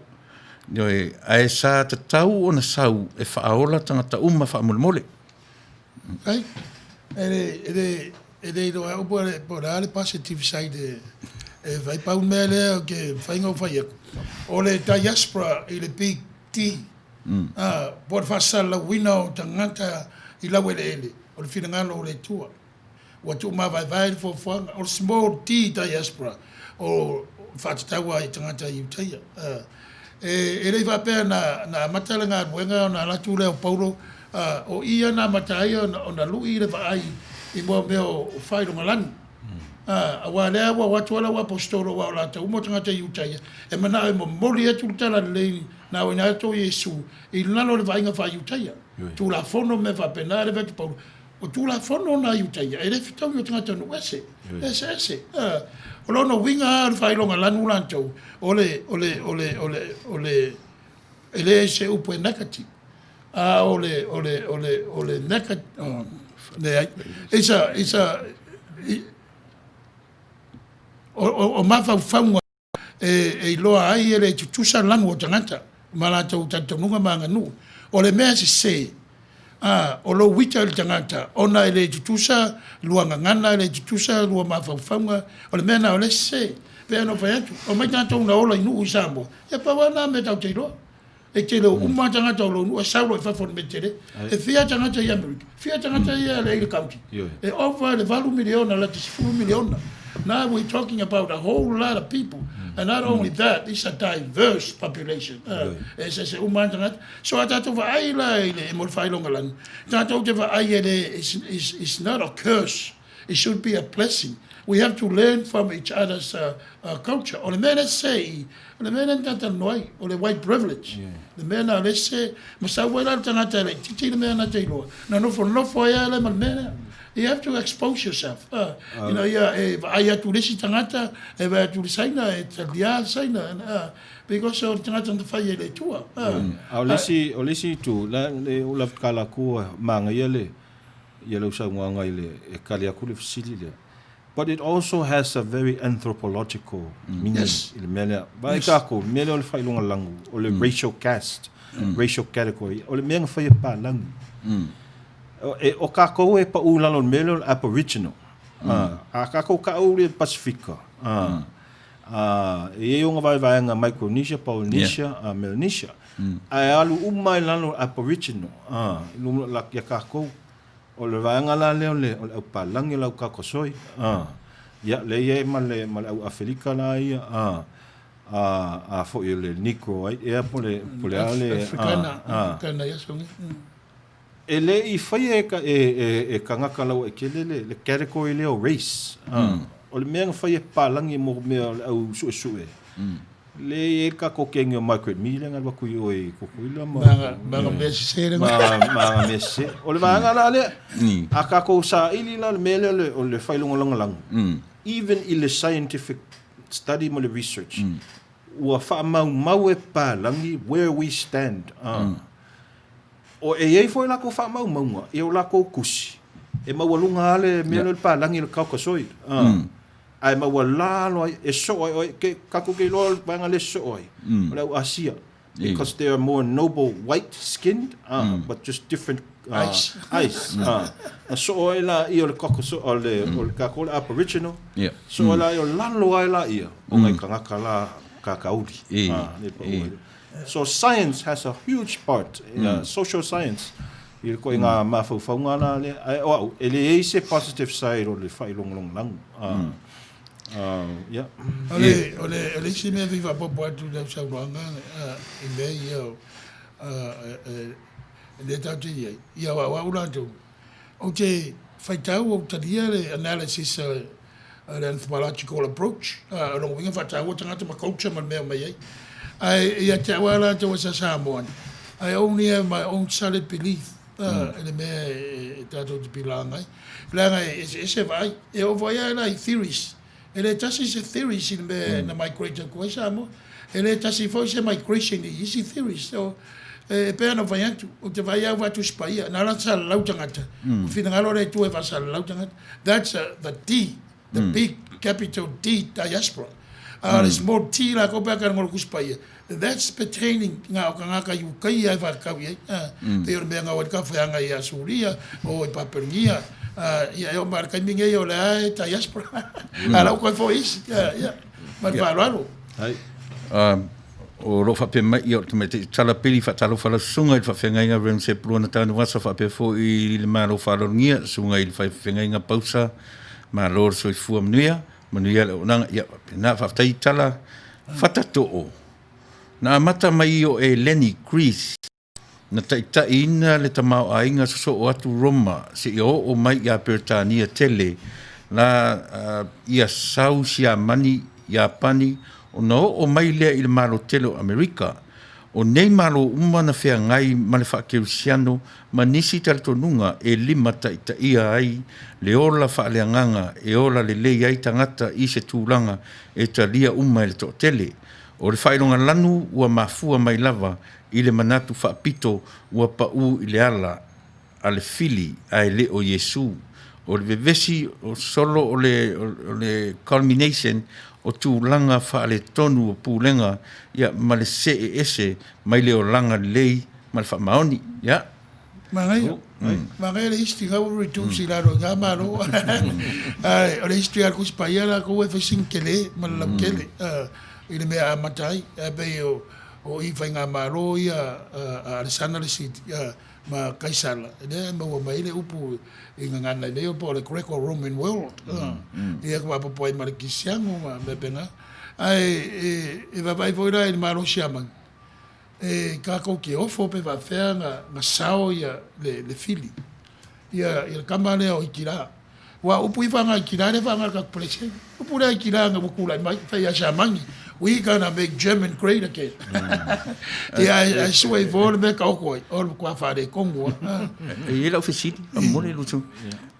Noi ai sa te tau o na sau e whaaola tangata uma whaamole. Ai, e do au por ale positive side e vai pau mele ke whainga o whaiaku. O le diaspora i le big T. Por whasala wina o tangata i lau ele. O le whingalo o le tua. Wa tu ma vai fo whanga. O small T diaspora. O whatataua i tangata i utaia. E rei whapea na matalanga buenga na latu leo Paulo o ia na matai o na lui le vai i mua meo whairunga lanu. A wā lea watu ala wa apostolo wa o lata umotangata i utaia. E mana e mo moli e tultala lei na o ina to Yesu i lalo le vainga wha i utaia. Tu la fono me whapena le veki Paulo. O tu la fono na i utaia. E re fitau i o tangata no ese. Ese. O lono winga al whailonga lanu lantou, ole ele se upo e nakati. Ole nakati, o mawhau whaunga e loa ai ele tutusa lanu o tangata, malata o tantonunga manganu. Ole mea se o lo wita il tangata, ona ele tutusa, luanga ngana ele tutusa, lua mawhauwhaunga, o le mea na o le se, pea no whai atu, o mai tātou na ola inu i Samoa, e pawa nā me tau te roa, e te leo uma tangata o lo inu, e saulo e whawhon me tere, e whia tangata i Amerika, whia tangata i a Leila County, e ofa le 4 miliona, la te 10 miliona. Now we're talking about a whole lot of people. And not only that, it's a diverse population. So I thought of it's not a curse. It should be a blessing. We have to learn from each other's culture. Or the men say, the men that are white, or the white privilege. The men are, let's say, you have to expose yourself. You know, I have to listen to Tangata, I have to listen to because of Tangata and the fire le tua. Olisi tu, la ulaf kala kua manga yele, yellow sangwanga ile, kaliakuli fisili. But it also has a very anthropological meaning. Yes. Vai kako, mele o le whailunga langu, o le racial caste, racial category, o le mea whaia pa langu. O kako e pa ulalo mele Aboriginal. A kako ka ule Pacifica. E o ngā vai Micronesia, Polynesia, Melanesia. A alu umai lalo Aboriginal. Lumu la kia kako. O le vaenga la leo le o palangi lau kako soi. ia le ia male au Afrika la ia a fo le Nico ai e pole ale Africana ia songi. ele I fai e kangaka lau e kele le category leo race. O le mea fai e palangi mo mea au sue. Le e ka kokengi o Margaret Miller ngal waku I o e kukuila Manga mea sere. Manga mea se. O le manga la le a ka ko sa ili la le mele o le fai longa lang. Even I le scientific study mo le research. Ua wha mau e palangi where we stand. O e foi la ko fa mau maunga e o la ko kusi e mawalunga ale mele pa langi le kaukasoi ai mawala e so ke kako ke lo banga le so o asia because they are more noble white skinned but just different ice so la I o le kakoso o le kako aboriginal so la o lalo ai la ia o ngai kangaka la kakauli So science has a huge part, social science. Il ko nga mafaufaunga na le ele e se positive side o le fai long lang. Yeah. Ole si me viva popo atu da sauranga I me ia le tatu ia wa ulato. O te faitau o tadia le analysis an anthropological approach. Lo winga faitau o tangata ma culture ma me mai. I te wala te was a Samoan. I only have my own solid belief. And me tato te pilanga. Langa is vai. E o vai ai theories. Ele tasi se theories in me na migration ko Samoa. Ele tasi foi se migration is theories. So e pena vai atu o te vai au atu spaia. Na la sal lautangata. O fina ngalo re tu e va sal lautangata. That's the D, the big capital D diaspora. There's more tea like go back and more kuspaya. That's pertaining nga o kanga ka yukai ai va ka ye. Te o me nga o ka fa nga ia suria o I paperia. Ia o marka minga yo la ta yaspra. Ala ko fo is. Yeah. But valoro. Ai. O lo fa pe mai o te me te tala pili fa talo fa la sunga I fa fenga nga rem se plona tanu wasa fa pe fo I le malo fa lo ngia sunga I fa fenga nga pausa ma lor so I fu amnia. Manuia le onanga ia na faaftai tala fatato'o na mata mai o e Lenny Crease na taʻitaʻina le tamaoʻaiga soso'o atu Roma se I o'o mai ia Peretania tele la ia sau siamani Iapani ona o'o mai lea I le malo tele o Amerika o nei malo uma na feagai ma le fa'akelusiano ma nisi talitonuga e lima taʻitaʻia ai le ola fa'aleagaga e ola lelei ai tagata I se tulaga e talia uma e le toʻatele o le fa'ailoga lanu ua mafua mai lava I le manatu fa'apito ua pa'u I le ala a le fili ae lē o Iesu o le vevesi o solo o le culmination o tulaga fa'aletonu o pulega ia ma le se'e ese mai le olaga lelei ma le fa'amaoni ia Mangai le history ka uri tu si la ro ga malo. O le history al kuspaia la ko e fishing kele ma la kele. I le mea matai be o I fainga malo ia a sana le sit ma kaisala. Ne ma o mai le upu I ngana le o po le Greco-Roman world. Ia ko pa po mai kisiango ma be pena. Ai e va vai foi la malo shaman. E kako ke ofo pe va fea nga sao ia le fili. Ia kamane o ikira. Wa upu I fanga ikira le fanga ka presen. Upu le ikira nga bukula mai fa ia shamangi. We gonna make German great again. I swear for the back au all kwa fa de Congo. E la ofisiti amore lutu.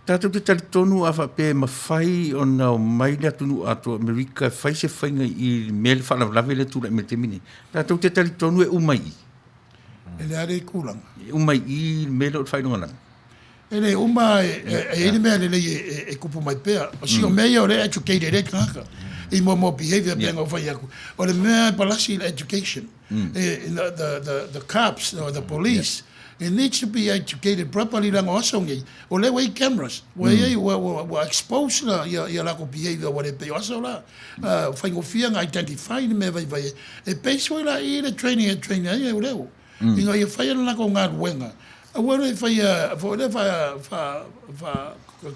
Tatu te tonu afa pe mafai ona o mai le tunu ato Amerika fai se fainga I mel fa la lavele tu le metemini. Tatu te tonu e umai. Ele are kulang. Umai I mel o fai ngana. Ele uma e me le e kupu mai pea. O si o me o le educated e kaka. I mo behavior being over yaku. O le me palasi education. The cops or the police. It needs to be educated properly lang osongi. O le way cameras. Where we expose la ya la behavior what it be also la. Fango fiang identify me vai. E peso la I le training ai o leo. Inga ia fai la ko ngat wenga. Well, if I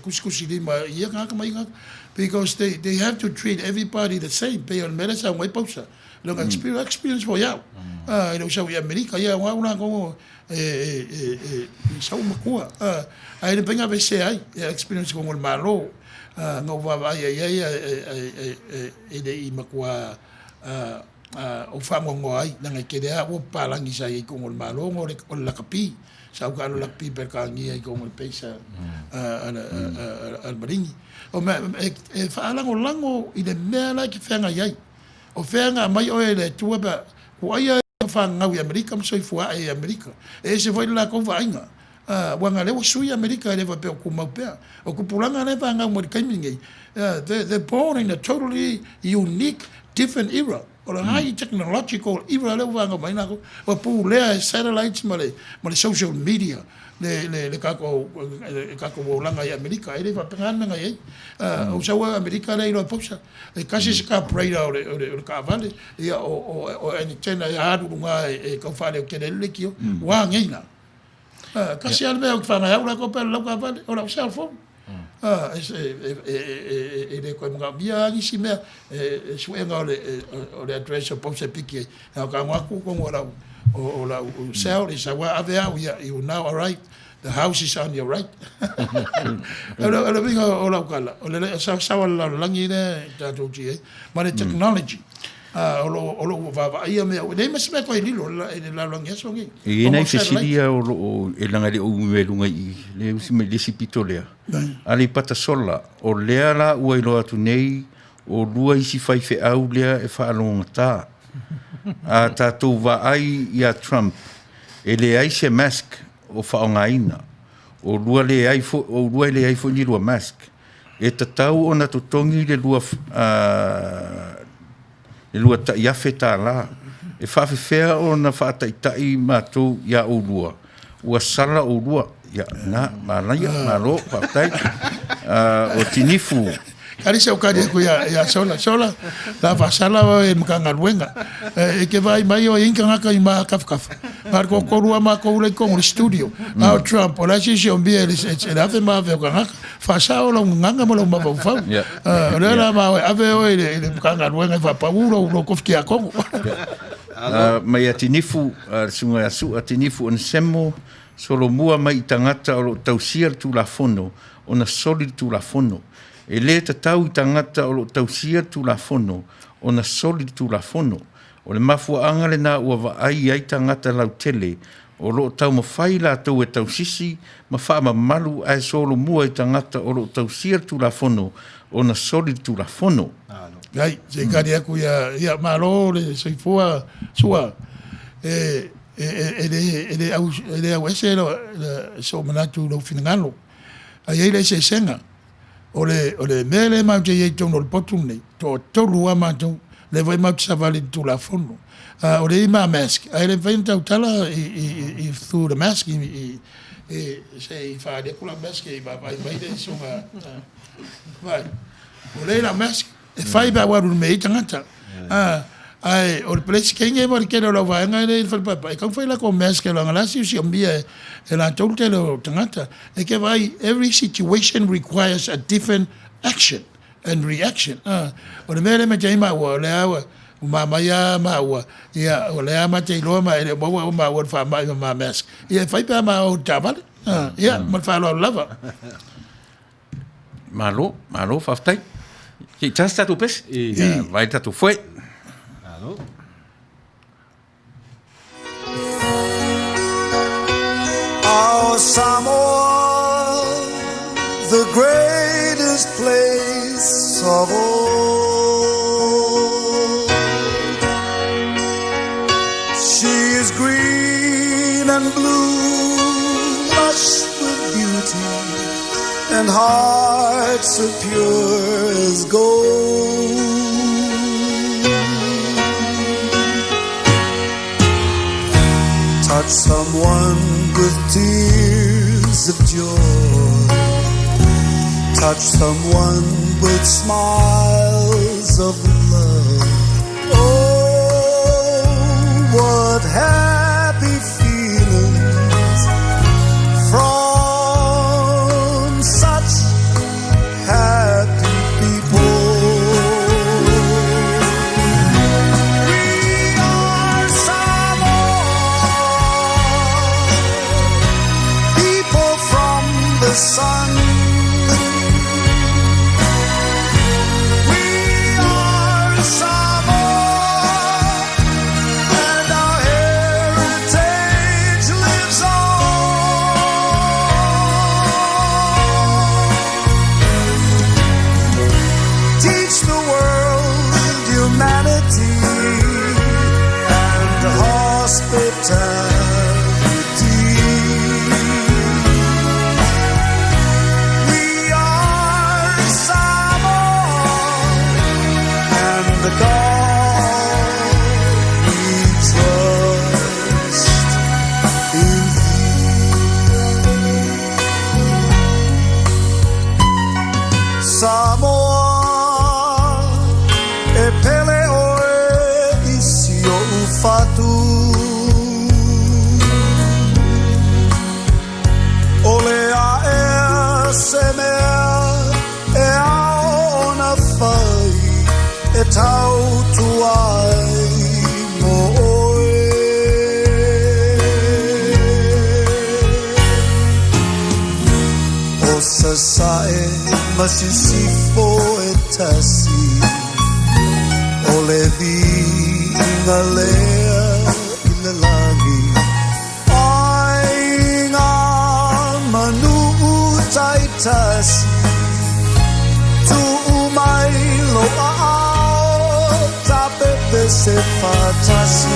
kuskusi lima ia ngaka mai ngaka, because they have to treat everybody the same. Pe on mera sa ngai pausa. Lo experience for yao. Ilo sa wi Amerika ia wa una ko sa makua. Ai le penga vese ai experience ko ngol malo. Ngo va ia ide I makua o whangongo ai nanga kerea o palangi sa I ko ngol malo ngol la kapi. Sa ka lo lakpi per ka ngi ai ko ngol pesa al maringi. O me fa lango I le mea la ki fenga ai. O fenga mai o ele tua ba o ai fa ngau Amerika mo soi fua ai Amerika. E se foi la ko vainga. Wanga le sui Amerika le va pe ku mau pe. O ku pulanga le va ngau mo kaimingi. They're born in a totally unique different era. O la high technological era le wanga mai na ko o pu le satellites male social media le kako langa I Amerika ele va pengan nga ai o sa wa Amerika le lo posa e kasi ska praira o ka vale ia o en tena ya adu nga e ka fale ke le kio wa ngeina kasi alme o fa nga la ko pe lo ka vale o la cell phone ele ko mga bia ni si me suenga o le address o posa piki ka ngaku ko ngora o la cell is wa avea you now all right. The house is on your right. Ala binga ola kala. Ola sa la langi ne tatu ji. Ma le technology. Olo va ia me. Nei mas me ko lilo la langi so ngi. E nei fesilia o e langa le o melunga I le usime le sipitolea. Ali pata sola o lea la ua ilo atu nei o lua isi fai fe au lea e fa alonga ta. A tatou va ai ia Trump. E le ai se mask o whaongaina. O lua le ai fo ni lua mask. E tatau o na totongi le lua ta iafe tā la. E whawhewhea o na whaataitai mātou ia o lua. Ua sala o lua. Ia, na, malaya, malo, whaatai. O tinifu. Kari se o kari ko ya sola la vasala e mkanga luenga e ke vai mai o inka ngaka I ma kaf mar ko rua ma ko le ko studio au Trump o la si o mbie e ave ma ve ngaka fa o lo nganga mo lo ma fa la ma ave o le mkanga luenga fa pa ulo ko fki a ko mai atinifu sunga asu atinifu on semo solo mua mai tangata o tausia tu la fono ona solid tu la fono. E le tatau I tangata o tausia tu la fono, o na soli tu la fono. O le mafua angale na ua vaai ai tangata lau tele, o lo tau mawhai la tau e tausisi, ma wha ma malu ai solo mua I tangata o lo tausia tu la fono, o na soli tu la fono. Gai, se kari aku ia malo le soifua sua, ele au ese so manatu lo finangalo. Ai ele se senga. Ole mele ma je ye tono le potum nei to tolu ama to le vai ma savali tu la fono ole ma mask ai le venta utala I through the mask se fa de kula mask I vai de so vai ole la mask e fai ba wa me tangata ai o place que ninguém vai querer lo vai ngai ele fala pai como foi lá com mask lá lá se o mbia ela tolte lo tangata e que vai every situation requires a different action and reaction o le mele me jaima wa le awa ma ya ma wa ya o le ama te lo ma ele bo ma wa fa ma mask e fai pa ma o taval ya ma fa lo lava malo faftai ki tasta tu pes vai tatu foi. Our Samoa, the greatest place of all. She is green and blue, lush with beauty, and hearts as pure as gold. Touch someone with tears of joy. Touch someone with smiles of love. Oh, what happy feelings from such the God we trust in Thee. Samoa e pele oe isi o ufatu. Ole a se mea e ao na fai e tau tuai mo oe. O sa sae masisifo e tasi o le vinga lea i le langi ai ngā manu tai tasi tu mai lo ao ta pepe se fatasi.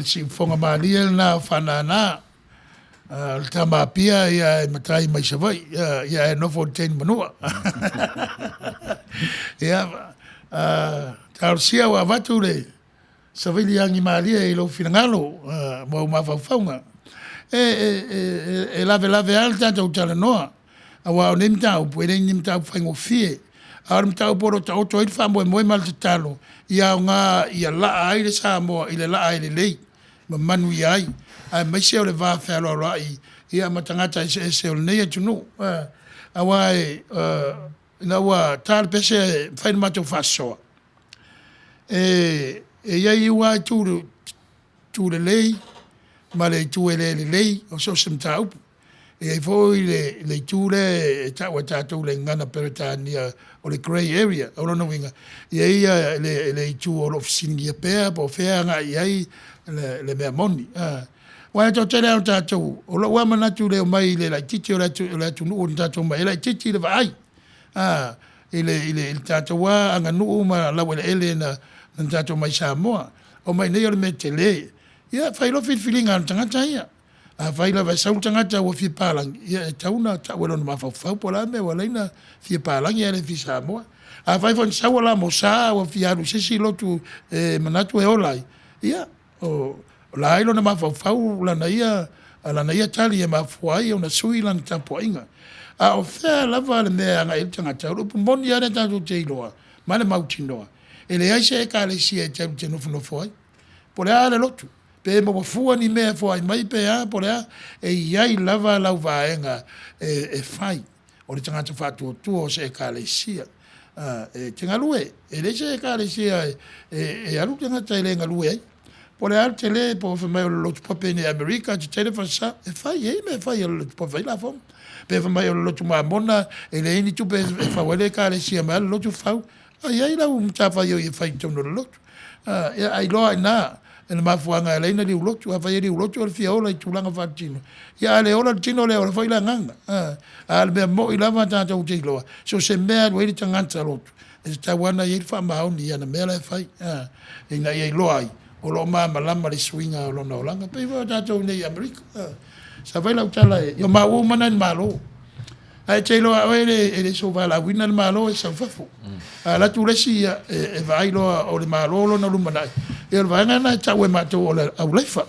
Si fonga malia na whanana le tamapia ia e matai mai savai ia e nofo ten manua ia tausia wa watu le savili angi malia i lo finangalo mo mawhawhaunga e lave alta tau tala noa awa o nemtau puere nemtau whaingo fie ar mtau poro tau toi whamboe moe mal te talo ia ngā ia laa aire sa moa i le laa aire lei ma manu i ai ai mai se o le va fa lo ai ia matangata se o nei tunu awai na wa tal pese fai mato faso ia i wa tu le lei ma le tu le lei o so semtau e foi le tu le ta wa ta tu le ngana peritania o le grey area o no winga ia le tu o oficina pe po fe nga ia le mea moni. Wai tau tere au tātou, o la wama natu leo mai le lai titi o la tu nuu o tātou mai, lai titi le vai. Ile tātou wā anga nuu ma lawa le ele na tātou mai Samoa, o mai nei o le me te le. Ia, whai lo whiwhiringa an tangata ia. Whai la vai sau tangata o whi pālang, ia e tauna ta wala na mawhau po la me, wala ina whi pālang ia le whi Samoa. Whai whan sau la mo sa o whi aru sesi lotu manatu e olai. Ia, o la ilo na mafau la na ia tali e mafuai o na sui la na tapoinga a o fea lava le mea nga il tangata o pu moni ana tanto te iloa ma le mautinoa e le aise e ka le sia te te no funo foi po le ale lotu pe mo fua ni mea foi mai pe a po le a e iai lava lau vaenga e fai o le tangata fatu tu o se ka le sia e tinga lue e le se ka le sia e alu tangata le nga lue po le al tele po fa mai o lotu pape ni America te tele fa sa e fai e me fai o lotu pape la fom pe fa mai o lotu mamona e le ini tu pe fa wele ka le sia ma lotu fau ai la ta fa yo e fai tono lotu ai lo na e ma fuanga le ina di lotu fa ye di lotu o fiola i tulanga fatino ya le ola tino le fa ila nganga al be mo ila va ta ta uti lo so se me we di tanganta lotu e ta wana ye fa ma oni ya na me la fai e na ye lo ai o lo ma lama le swinga o lo na olanga pe va ta to nei America sa vai la utala yo ma wo mana malo ai te lo ele so va la wina le malo e sa fafo la tu le si e vai lo o le malo lo na lumana e va na ta we ma to o le au lefa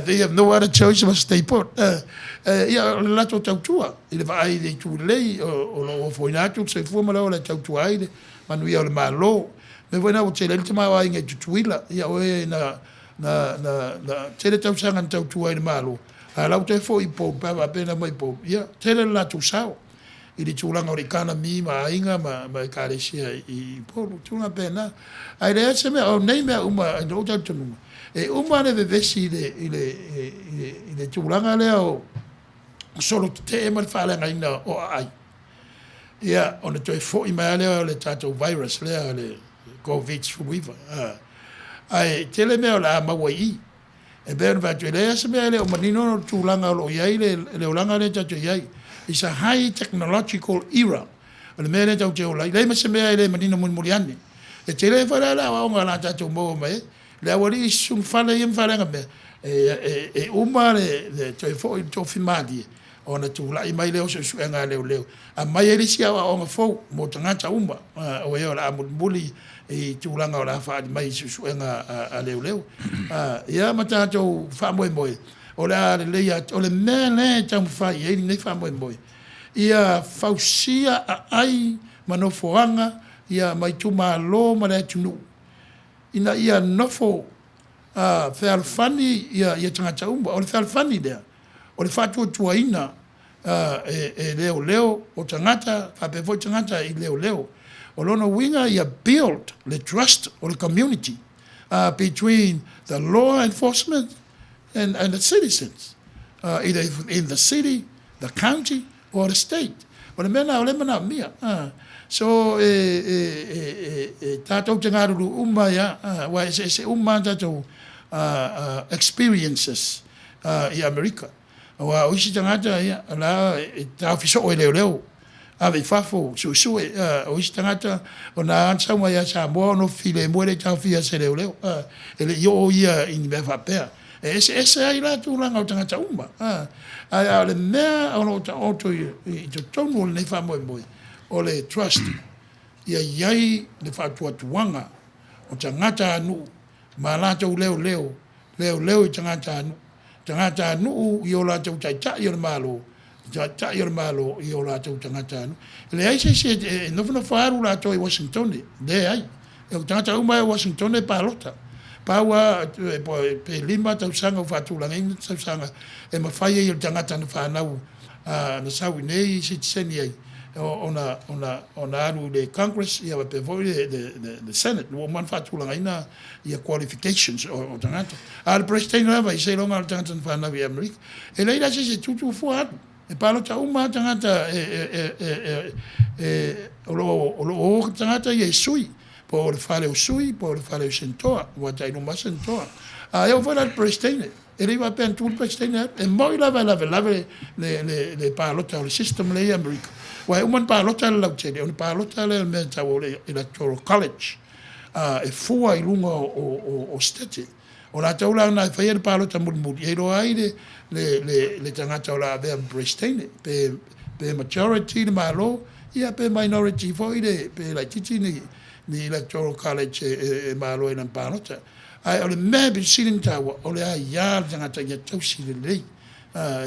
they have no other choice but stay put ia la to tua ele vai le tu le o lo fo ina tu se fu ma lo le tua ile manu ia le malo me vona o te le te mawa inga tutuila ia oe na tele tau sanga tau tua i malo a lau te fo i po pa pena mai po ia tele la tu sao i di tulanga o rikana mi ma inga ma karesia i po tuna pena ai le se me o nei me uma no tau tunu e uma ne vesi ile tulanga le o solo te e mal fala nga o ai ia ona toi fo i ma le tato virus le COVID fuiva ai tele me la mawai e ben va tu le se me le o manino tulanga lo yai le olanga le tato yai is a high technological era le me le tau te ola le me se me le manino muliani e tele fa la o ngala tato mo me le wali sun fale im fale ngabe e uma le toi fo i to fimadi ona tu la i mai leo se su nga leo a mai ele sia o nga fo mo tanga ta umba o e ola muli e tu langa ola fa mai se su nga a leo ia mata to fa mo ola le ia ole mele ta fa ye ni fa mo ia fausia ai manofoanga ia mai tu malo ma le tunu ina ia nofo fe alfani ia tanga ta umba o fe alfani there o le fatu tuaina e leo o tangata fa pe fo tangata i leo o lona winga ia build the trust of the community between the law enforcement and the citizens either in the city, the county or the state o le mena o le mena mia so tatou tangaru umma ya wa se umma tatou experiences i America wa o si tangata ia la ta fiso o leo ave fafo su o si tangata ona ansa mo ya sa mo no file mo le ta fia se leo ele yo ia in be fa pe ese ai la tu langa o tangata umba ai le mea o ta auto i to tono le fa mo o le trust ia iai le fa tuanga o tangata anu ma la tu leo i tangata anu i o la tau tai i o malo i o la tau tangata anu le ai se no faru la tau i Washington de ai e o tangata uma i Washington e palota paua pe lima tau sanga o fatu la ngai tau sanga e mafai i o tangata na whanau na sawi nei se tiseni ai ona aru le Congress ia pe voi the Senate no man fatu la ina ia qualifications o tangata al president lava i se longa al tangata fa na via America e leila se tutu fuat e palo ta uma tangata o tangata ia sui por fare o sui por fare o sentoa o tai no ma sentoa eu vou al president ele va per tu president e moi lava le palo ta o system le America wa uman palota la tele on palota le meta o electoral college e fua i lunga o state o la taula na fair palota mul e ro aire le tangata o la ver prestene pe majority de malo ia pe minority foi pe la titi ni electoral college e malo en palota ai o le maybe sitting tower o le ia tangata ia tau sile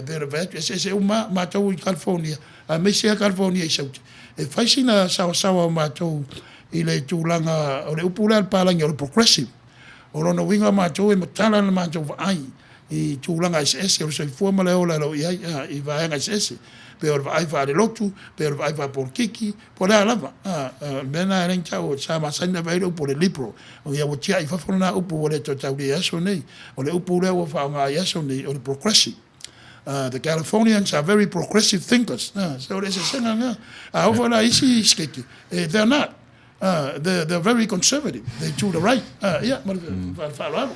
Pero vai se uma matou in California. A me se California i sauti. E fai sina sawa matou i le tūlanga o le upula al palangi o le progressive. O rono winga matou e matala na matou ai i tūlanga SS o se fua male o la lo i vaenga SS. Pero vai va le lotu, pero vai va por kiki, por la lava. Bena rencha o sa masana vai lo por le libro. O ia o tia i fa fona upu o le totali aso nei. O le upu le o fa nga aso nei o le progressive. The Californians are very progressive thinkers. So there's a saying, overall, they're not. They're very conservative. They to the right. Yeah, follow.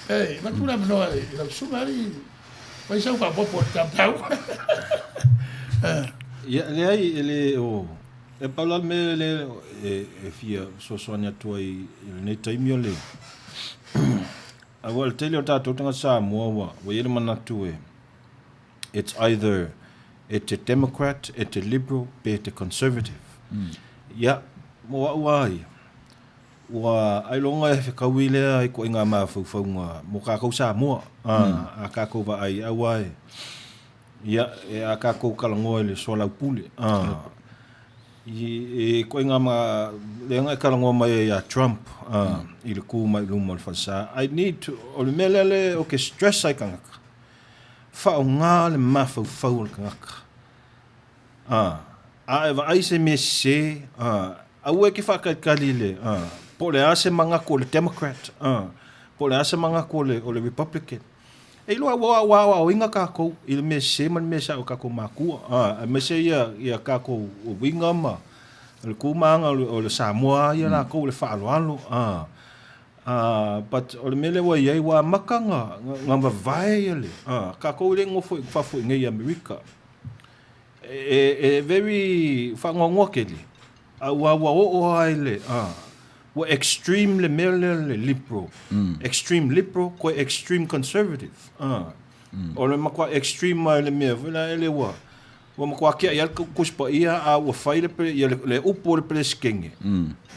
Hey, mas tu não não sumari. Vai ser para pôr tão. Ele o e Paulo me ele e fia so sonia toi ne taimi ole. I will tell you that tanga sa moa wa yele manatu e. It's either it's a Democrat, it's a liberal, it's a conservative. Ya moa wai. Wa ai longa e kawile ai ko inga ma fu mo ka ko sa moa. A ka ko va ai awai. Ya e a ka ko kalango le so la pule. E ko inga ma le nga kalango mai ya Trump. Il ku mai lumo fa I need to o le melele o ke stress ai kanga fa nga le mafu faul kanga a va ai se me se a we ke fa ka kalile po le ase manga ko le Democrat po le ase manga ko le o le Republican e lo wa inga ka ko il me se man me sa o ka ko maku me se ya ka ko o winga ma le ku manga o le Samoa ya la ko le fa alo but o le mele wa ye wa makanga ngamba vai ele ka ko le ngofo fa fo ngai America very fa ngokeli wa o ele wa extreme le mele liberal extreme liberal ko extreme conservative o le makwa extreme le me vela ele wa makwa kia ya kuspa ia a wa fai le upo le preskenge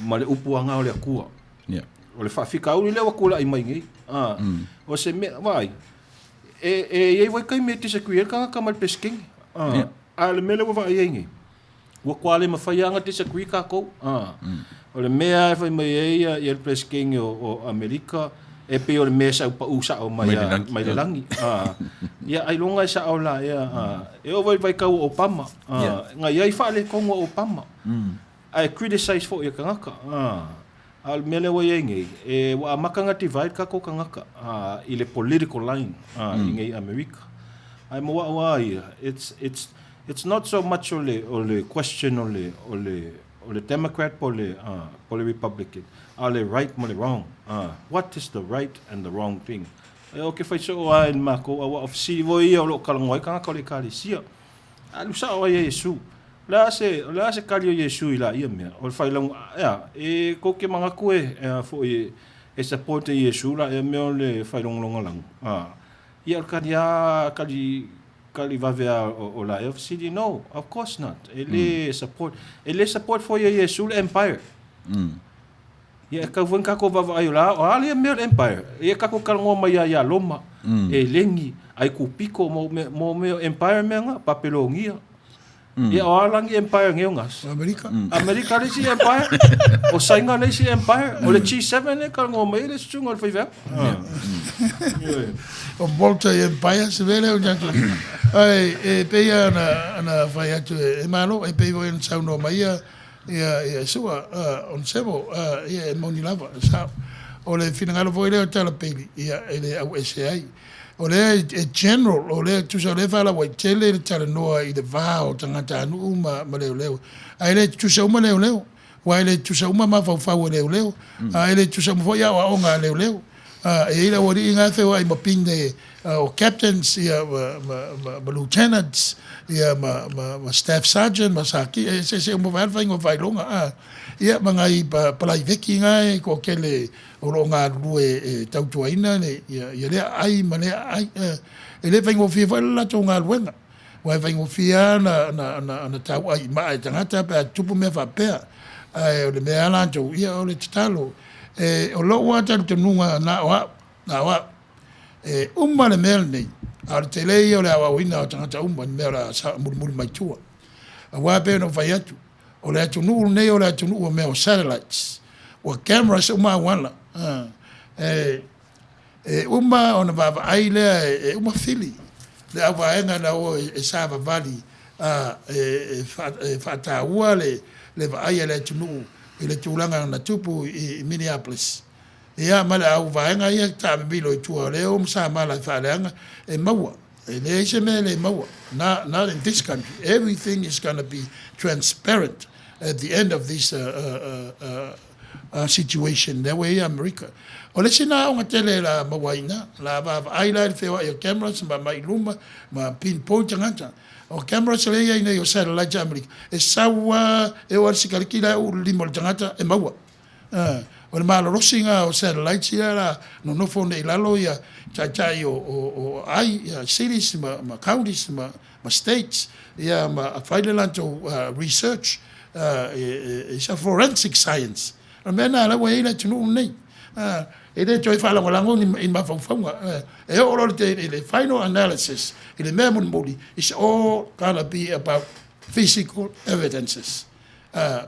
ma le upo anga o le kua o le fa'afika uli le wakula ai mai ngai o se me vai e wai kai me tisa kuia ka mal pesking a le mele wa vai ngai wa kwale ma fai anga tisa kuia ka ko o le mea fai mai ia le pesking o Amerika e pe o le mesa pa usa o mai le langi ia ai longa sa o la ia e o vai ka Obama ngai ai fa le ko Obama I criticize for ia kangaka al mele wa yengi e wa makanga divide ka ko kangaka ile political line in America ai mo wa it's not so much ole question ole Democrat ole Republican ole right mo le wrong what is the right and the wrong thing okay fa so wa in mako wa of si vo ia lo kalangoi kanga ko le kalisia alu sa wa Yesu la se kalio Yesu ila ia me o fai long e ko ke manga koe fo e support Yesu la e me le fai long lang ia kali va vea o la FCD no of course not ele support for Yesu empire ia ka vun ka ko va ai la o ale me empire ia ka ko kalngo mai ya loma e lengi ai ku piko mo empire menga papelongia ia o alangi empire ngeungas America le si empire o sainga le si empire o le G7 le kalngo mai le sunga fai va o volta empire se vele o janto ai e peia na fai atu e malo e pei vo en sauno mai ia sua on sebo ia moni lava sa o le finangalo foi le tala peli ia ele au SAI o le general o le tu sa le fala wa tele le tala noa i de va o tangata anu ma leo ai le tu sa uma leo wa le tu sa uma ma fa leo ai le tu sa mo ya o nga leo e ila wori inga fe wa ma pinde o captains ia ma lieutenants ia ma staff sergeant ma saki se mo va vai longa ia mangai palai veki ngai ko kele o longa rue tau tuaina ne ia le ai mane ai ele vengo fi la tonga luenga wa vengo fi na tau ai mai tangata pe tupu me fa pe ai o le me ala to ia o le talo o lo wa tal te nunga na wa Umma le mel nei. Al tele ia le awa wina o tangata umma ni mea sa muri mai tua. A wā pēr no whai atu. O le atu nuu nei o le atu nuu o mea o satellites. O cameras umma wana. Umma o na vava ai lea umma fili. Le awa enga na o sava vali whata ua le va ai le atu nuu i le tūlanga na tupu i Minneapolis. Ia mala au vaenga ia ta milo tua le o msa mala falenga e maua e le se me le maua not in this country. Everything is going to be transparent at the end of this situation that way America. O le sina o tele la mawaina la va ai la te wa cameras ma mai luma ma pinpoint ngata o cameras le ia nei o satellite America e sawa e wa sikalkila u limol ngata e maua o le malo rosinga o satellite ia la no fone i lalo ia chai o ai cities ma counties ma states ia ma financial research is a forensic science mena la we ila tunu nei e le toi fala ngolango ni ma fonga e o lo le final analysis ile me muli is all gonna be about physical evidences.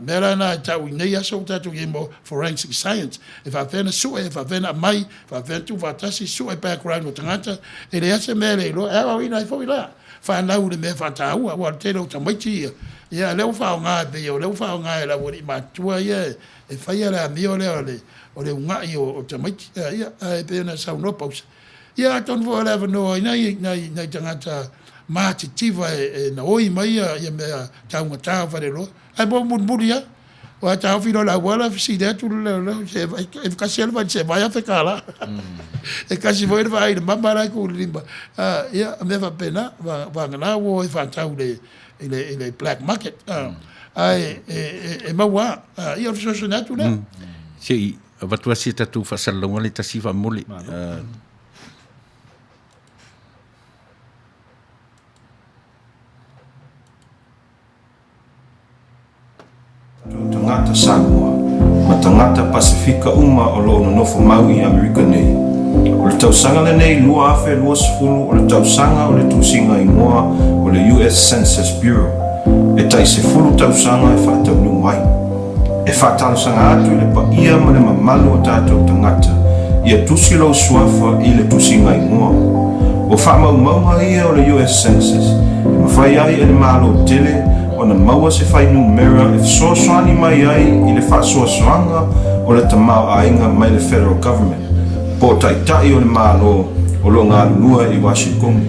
Mera na tau nei aso tatu gemo forensic science. If I vena su if I vena mai, if I vena tu vatasi su e background o tangata, e le ase mele lo e wa ina fo ila. Fa na u le me fa ta u wa te lo tamaiti. Ya le fa nga be yo le fa nga la wori ma tua ye e fa ya la mi o le nga o tamaiti. Ya e pe na sa no pause. Ya ton vo la no na tangata ma tiva na oi mai ya me tau ngata fa lo. Ai bo murmuria o ta filo la wala si de tu e kasi va se vai a fecala e kasi voi vai mamma la ku limba ia me va pena va na wo e fa tau le black market ai e ma wa ia so na tu na si va tu si ta tu fa salonga le ta si va moli Tangata Samoa, ma tangata Pasifika uma o loo nofo mau i Amerika nei. O le tausanga le nei lua afe lua sefulu o le tausanga o le tusinga i ngoa o le US Census Bureau. E tai sefulu tausanga e whaatau nu mai. E whaatalusanga atu i le pa ia ma le mamalu o tātou tangata. Ia tusi lau suafa i le tusinga i ngoa. O whaamau maunga ia o le US Census. E mawhai ai e le malo tele ona maua se fai numera e soasoani mai ai i le whaasoasoanga o le tamao ainga mai le federal government. Po taitai o le malo o lo ngā lua i Washington.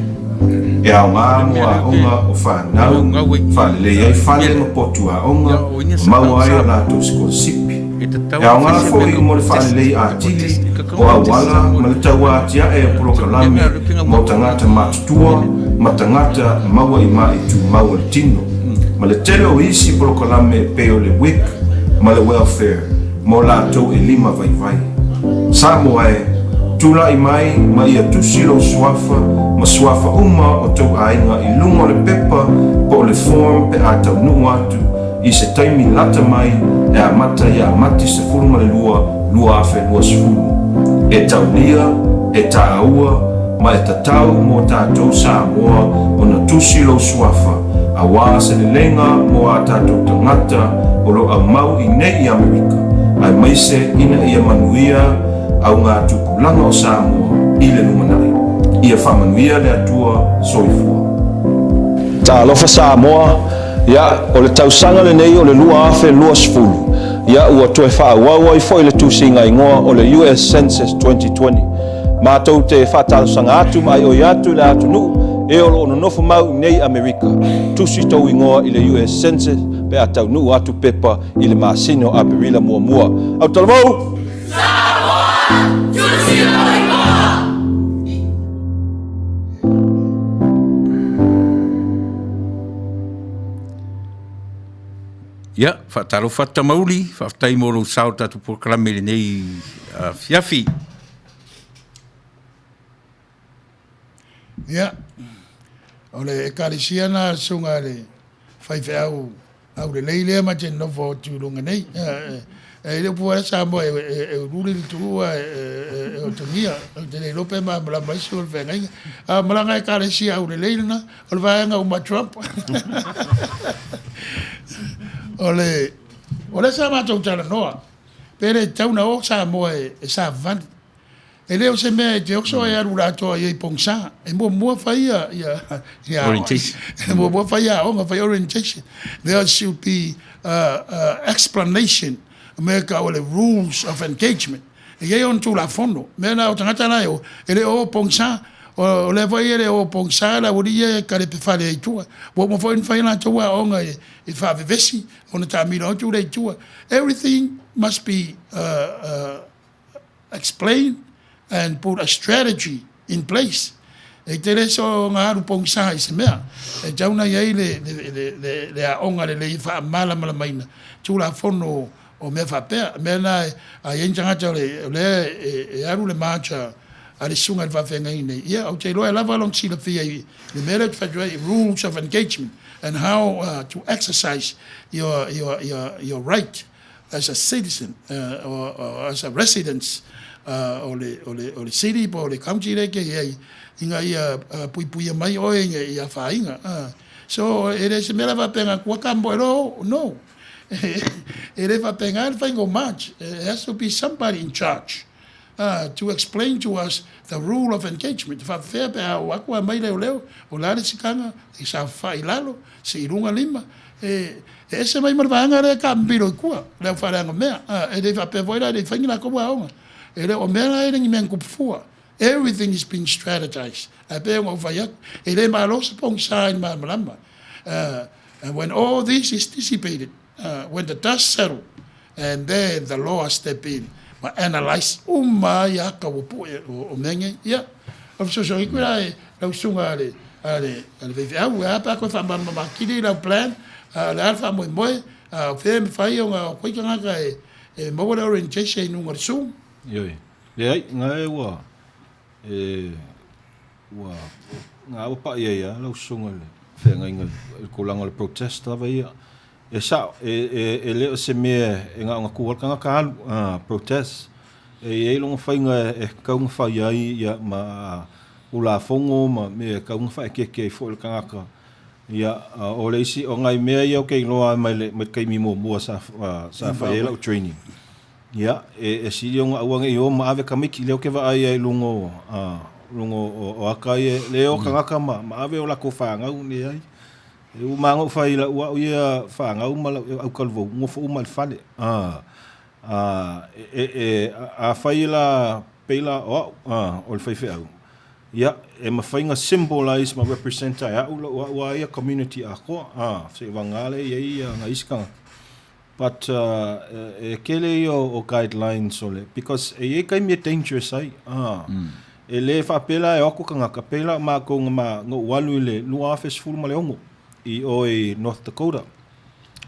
E au ngā mua onga o whanau, whalelei ai whale ma potu a onga, o mau ai o lātou siko sipi. E au ngā fōi mo le whalelei a tili, o awala ma le taua atia e polokalame mo tangata matutua, ma tangata maua i mai tu maua le tino. Ma le tele o isi polokalame pe o le WIC, ma le welfare, mo lātou e lima vai vai. Samoa e, tula i mai, ma ia tusi lo suafa, ma suafa uma o tau ainga i lunga o le pepa, po o le form pe a tau nuu atu, i se taimi lata mai, e a mata i a mati se furu ma le lua afe lua sefulu. E tau lia, e ta aua, ma e tatau mo tātou Samoa, o na tusi lo suafa, a wā se le lenga mo a tātou tangata o lo a mau i nei i Amerika. Ai maise ina ia manuia au ngā tupulanga o Samoa i le numanai. Ia whamanuia le atua soifua. Tā alofa Samoa, ia o le tausanga le nei o le lua afe lua sefulu. Ia ua toe whaauaua i foi le tusinga ingoa o le US Census 2020. Mātou te whatalusanga atu mai o i atu le atu nuu. E o ono nofo mau nei Amerika. Tusi tau ingoa i le US Census pe atau nuu atu pepa i le masino a perila mua mua. Au talamau! Samoa! Tusi tau ingoa! Ia, whaataro whata mauli, whaatai moro sao tatu proklame le nei fiafi. Ia. O le ekalisia na sunga le whaiwhe au le leilea ma te nofo tūrunga nei. ele puara sa mo ruli tu o tongia de lope ma la mai sul venga a malanga ka le sia o le leina o va nga o ma Trump ole sa ma tau tala noa pere tau na o sa mo sa van ele o se me te o so e aru la to e pongsa e mo fai ya Orientation. mo fai ya o nga fai orientation there should be explanation America o le rules of engagement e ye on tu la fondo me na o tangata na yo ele o pongsa o le vai ele o pongsa la o dia ka le fale i tua mo foi fai na tua o nga e fa vesi on ta mi no tu le tua everything must be explained and put a strategy in place e te le so nga haru pongsa i se mea e jauna ia le a onga le fa mala maina tu la fondo o me fa pe me na a yenga ta le aru le marcha a le sunga va fenga ine ia o te lo la valong si le fia le marriage federal rules of engagement and how to exercise your right as a citizen or as a resident o le city po le county le ke inga ia pui mai o ia fa inga so it is me la va penga kwa kambo no it is a thing of much. It has to be somebody in charge to explain to us the rule of engagement. Fa fair pe wakwa mai leo o la sikanga i sa fa ilalo si runga lima ese mai marvanga re kambiro kwa le fa nga me e de fa pe voida de fangina ko wa ele o mera ele ngi men kupfua everything is being strategized a pe ngo fa yak ele ma lo se pong sign ma malamba and when all this is dissipated when the dust settle, and then the law step in, analyze ya ka o menge ya of so ikura la sunga ale ve au apa ko fa ma kili la plan la alfa mo fem fai nga ko nga ka e mo la orientation no ngarsu yo le ngai wa nga o pa ya la sunga le fe nga ko langa protest va ya e sa le se me nga ku ka protest e long fai nga e ka un fai ya ma ula fongo ma me ka un fai ke fo ka ya o le si o ngai me ya ke lo mai le me kai mi mo sa fai la training ya e si yo nga wa yo ma ave ka miki le ke va ai lungo o aka le o ka ma ave o la ko fa nga un ai o mango fai la wa ia fa nga uma au kalvo ngo fo uma fale a fai la pela o fai fe au ya e ma fai nga symbolize ma represent ya wa ia community a ko se vangale ia nga iska but e kele o guidelines ole because e kai me dangerous ai e le fa pela e o ko nga kapela ma ko nga ngo walu le lua fes ful ma le ongo i oi North Dakota.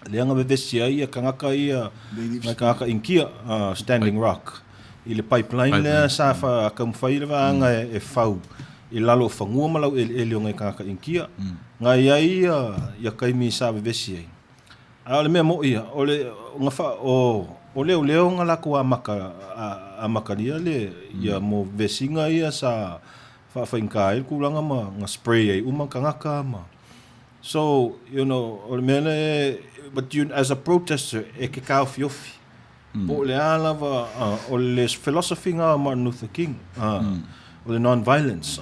Leanga vevesi ai kangaka ia mai kangaka inkia Standing Rock. I le pipeline le sa fa kamfai le vanga e fau. I lalo fangua malau e leonga kangaka inkia. Ngai ai ia kai mi sa vevesi ai. A le mea mo ia o le ngafa o leo ngala ko a makaria le ia mo vesinga ia sa fa inkai kulanga ma nga spray ai uma kangaka ma. So, you know, but you, as a protester, e ke kau fiofi. Po le alava, o le philosophy nga Martin Luther King, o le non-violence,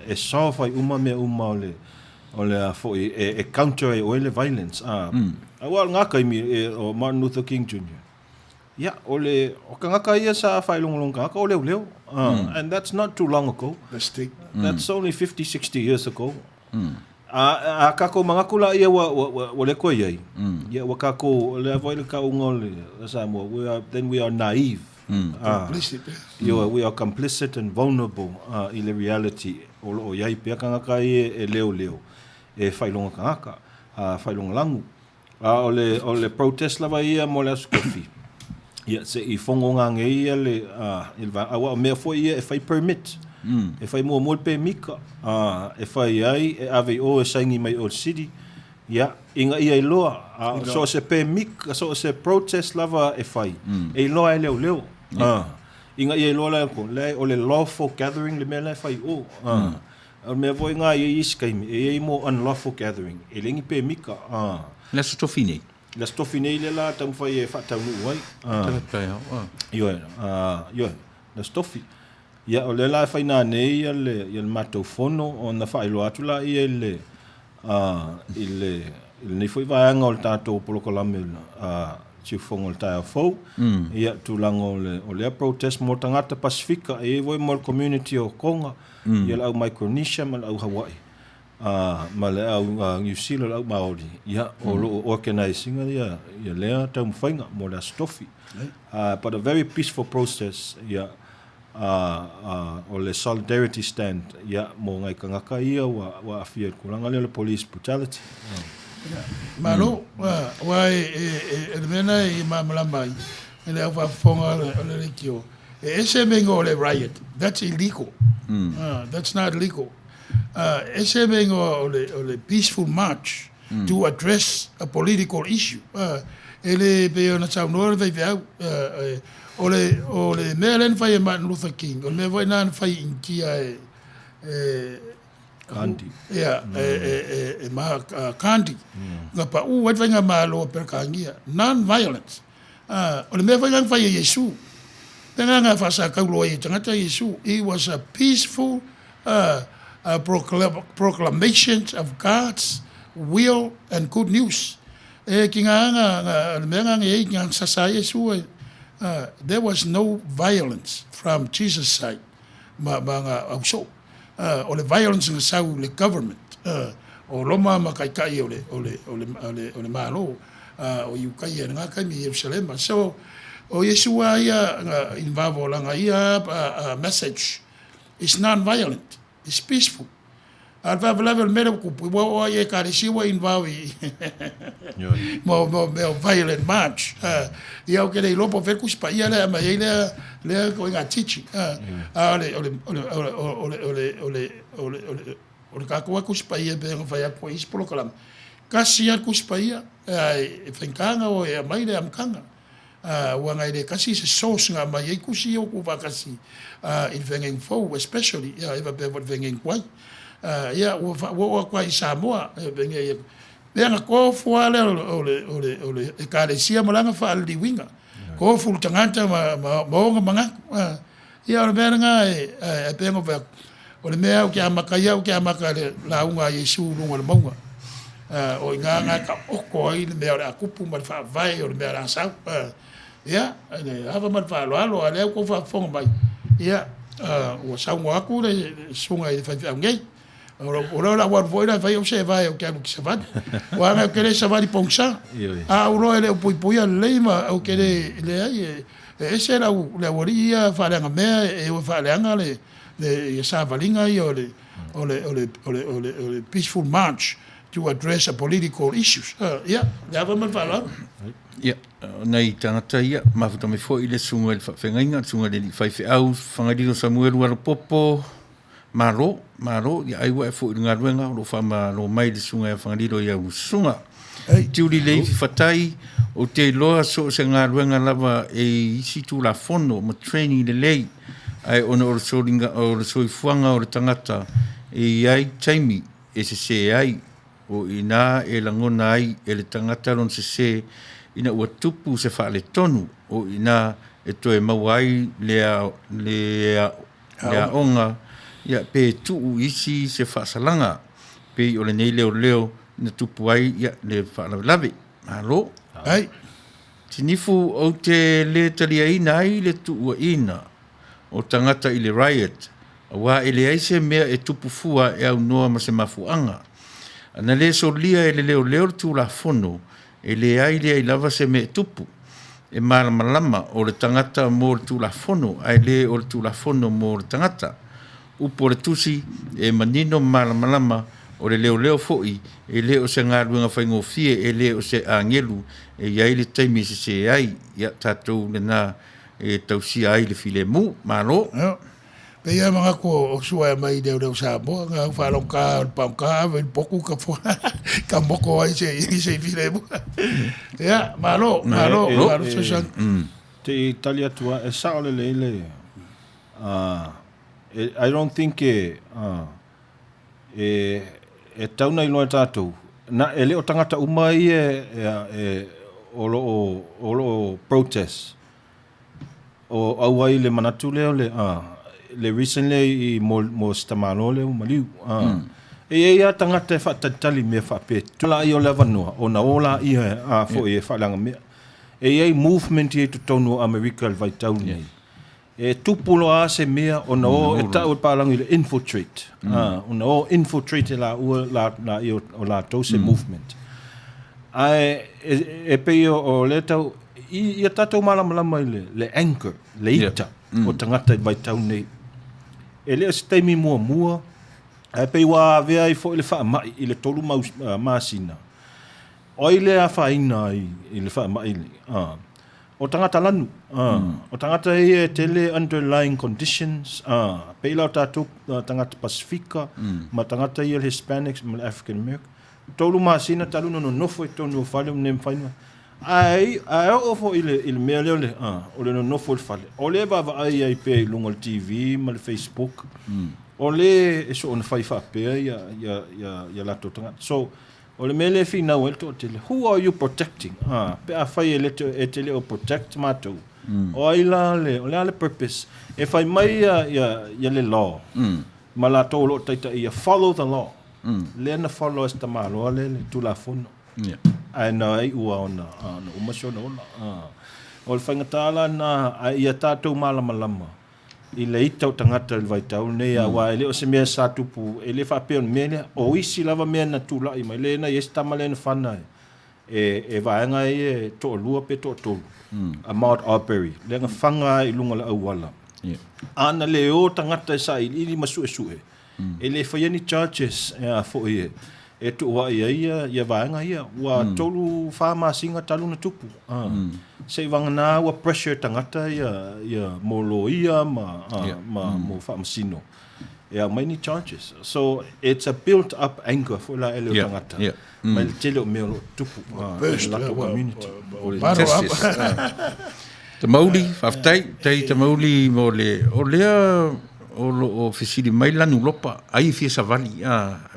e so fai uma me uma o le fo e counter o le violence. Awal nga kai mi o Martin Luther King Jr. Ya, o kangaka ia sa fai long kangaka o leo. And that's not too long ago. That's only 50, 60 years ago. A kako mga kula ia wa le ko ia ia wa kako le voi le ka ungol sa mo we are naive we are complicit and vulnerable in the reality o ia pe ka ka e leo e failonga ka failonga langu o le protest la ia mo la skofi ia se I fongo nga ia le il va awa me foi ia e fai permit e fai mo pe mika e fai ai e ave o e saingi mai o city ia inga ia iloa so se pe mik so se protest lava e fai e iloa e leo inga ia iloa la ko le o le lawful gathering le mele fai o me voi nga ia iskai e mo unlawful gathering e lengi pe mika La stofine. la stofine le la tam fai e fa tau wai yo la stofi ia o le la fai na nei ia le mato fono on na fai lo atula ia le il ne foi vai anga o tato polo kolame ci fongo o taia fou ia tulango o le protest mo tangata Pasifika e voi mo community o Konga ia la Micronesia ma la Hawaii ma le au New Zealand la Maori ia o lo organizing ia le tau mfainga mo la stofi but a very peaceful process ia o le solidarity stand ia mo ngai kangaka ia wa afia kulanga le police brutality malo wa e mena I mamla mai ele va fonga le kio ese mengo le riot that's illegal that's not legal ese mengo le peaceful march to address a political issue ele pe ona sa no ve o le melen fai Martin Luther King o me voi nan fai inkia Gandhi ma Gandhi nga pa wat vai nga malo per kangia non violence o le me vai nga fai Yesu tenga nga fa sa ka lo I tanga Yesu he was a peaceful proclamations of God's will and good news kinga nga me nga sa Yesu there was no violence from Jesus' side mga also o le violence nga sau le government o loma makaikai o le malo o yukai nga kai mi Jerusalem so o Yeshua ia involve langa ia message is non-violent it's peaceful alva level mero ku o ye karisi wa involve mo violent march ia o que le lopo ver kus pa ia le ma ile le ko nga chichi ole ka ko kus pa ia be fa ya ko is polo kalam kasi ya kus pa ia e fenkanga o e mai le amkanga wa ngai le kasi se sos nga mai kusi o ku va kasi in vengeng fo especially ia eva be wat vengeng kwai ia o kwai Samoa venga Lenga ko fuale ole e karesia malanga fa aldi winga ko fu tanganta ma manga ia ole benga e pengo ve ole mea o kia makaya o kia makale la unga Yesu lunga le monga o nga ka oko I le mea a kupu ma fa vai ole mea a sa ia ane hava ma fa lo ale ko fa fonga mai ia o sa ngwa ku le sunga I fa ngai ora la war voira vai o se vai o que se vai o anga que se vai pongsa uro ele poi leima o que le ai ese era le voria fale nga me e o fale nga le sa valinga I ole peaceful march to address a political issues yeah le ava mal fala ia nei tangata ia mafuta me foi le sunga le fengainga sunga le fai au fangadino Samuel wa popo Maro ya ai wa fu nga ruenga lo fama lo mai de sunga fangalido ya sunga tiuli le fatai o te loa so se nga ruenga lava e situ la fono mo training de lei ai ono o so ringa o so fuanga o tangata e ai taimi e se ai o ina e langona ai e le tangata lon se ina ua tupu se fa le tonu o ina e to e mawai le onga ia pe tu isi se fa salanga pe o le nei leo na tupu ai ia le fa lave alo ai tinifu o te le talia ina ai le tu ina o tangata I le riot wa ele ai se mea e tupu fua e au noa ma se mafuanga ana le so lia ele leo tu la fono ele ai le ai lava se me tupu e malama o le tangata mo tu la fono ai le o tu la fono mo le tangata upo le tusi e manino malama o le leo foi e le o se ngaruanga faingo fie e le o se angelu e ia le taimi se ai ia tatou le na e tausia ai le file mu malo Pe ia mga ko sua mai de sa mo nga fa long ka pam ka vel poku ka fo ka moko ai se vile mo. Ya, malo so san. Te Italia tua e sa ole lele. I don't think e tauna i loa tātou. Na ele o tangata umai o protest. O awai le manatu leo le recently i mo stamano leo maliu. E ia tangata e whatatali me whape. Tula i o lewa noa. O na ola i fo e whalanga mea. E iei movement i to tonu Amerika le vai tauni. Yeah. E tupulo a se mea o na o e tau palangi le infiltrate. O na o infiltrate la ua la i o la tose movement. Ai e pei o le tau i a tatou malama le anchor, le ita o tangata i vai tauni. E le se teimi mua e pei wa vea i fo i le wha mai i le tolu maasina. Oile a whaina i le wha mai o tangata lanu. O tangata e tele underlying conditions. Peila o tātou tangata Pasifika, ma tangata i le Hispanics, ma le African American. Tolu maasina talu no nofo e tonu o whale o nem whainua. Ai ofo i le mea leo le, o le no nofo le whale. O le vava ai ai pe i lunga le TV, ma le Facebook. O le e so ona whai whapea ia lato tangata. So, o le mele fi na wel to tele who are you protecting pe a fai ele tele o protect mato o ila le purpose if I mai ya le law mala to lo taita ia follow the law le na follow esta malo le tu la fono ana ai ua ona o masona ona o le fangatala na ia tatou malama i le ita o tangata le vaitau nei a wa ele o se mea sa tupu ele fa pe on mele o isi lava mea na tula i mai le na yes tamale na fana e vaenga e to lua pe to a Mount Aubrey le nga fanga i lunga la awala ana le o tangata sa i masu e ele fa yani charges fo e tu wa ia vaenga ia wa tolu fa ma singa talu na tupu sei vangana wa pressure tangata ia molo ia mo fa masino many charges so it's a built up anger for la ele tangata mal tele me lo tupu la community te mauli faftai te mauli mo le o lea o fisili mai lanu lopa ai fia savali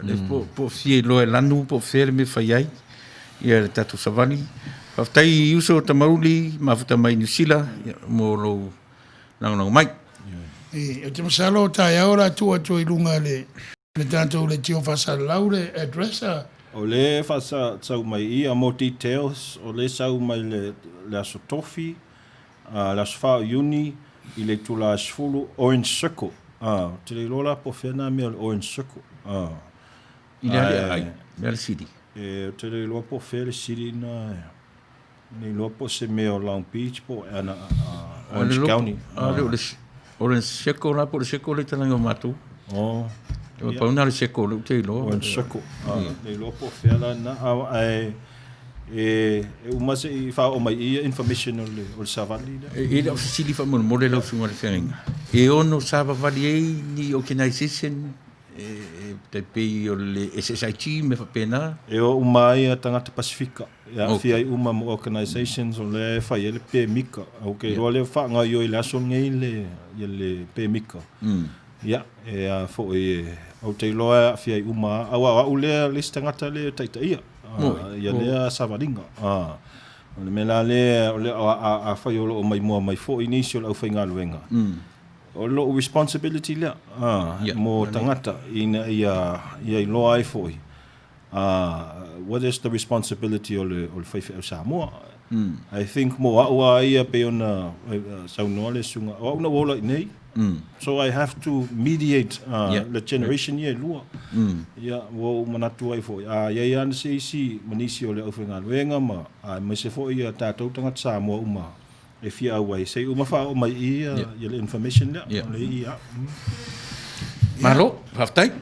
le po fie lo lanu po fer me fai ia le tatu savali faftai uso tamauli mafuta mai New mo lo nang mai e te masalo tai ora tu i lunga le tanto le tio fasa laure addressa o le fasa sau mai ia mo details o le sau mai le asotofi la sfa uni i le tula sfulu Orange Circle te le lola po fena me Orange Circle ai Mel City te le lola po fele city na ni lola po se me o Long Beach po ana Orange County Orange Circle la po le Circle le tanga matu o pa una le Circle te lo Orange Circle le lola po fela na uma se fa o mai information o savali le ofisili fa mo modelo sunga le fenga ono sava vali ni organization te pe o le SSIT me fa pena o uma tangata Pasifika fia uma organizations o le fa ele pe mika okay ro le fa nga yo ile aso ngei le pe mika fo o te loa fia uma awa o le tangata le taita ia ia le savalinga o le mela le a fai o mai mo mai fo initial au fai ngaluenga o lo responsibility le mo tangata ina ia lo ai foi what is the responsibility o le fai Samoa I think mo wa ia pe ona sau no le sunga o na wola nei so I have to mediate the generation ye lua wo manatu ai foi ia an si manisi o le ofinga luenga ma me se foi ia tatou tangata Samoa uma e fia away sei uma fa o mai ia le information le ia malo haftai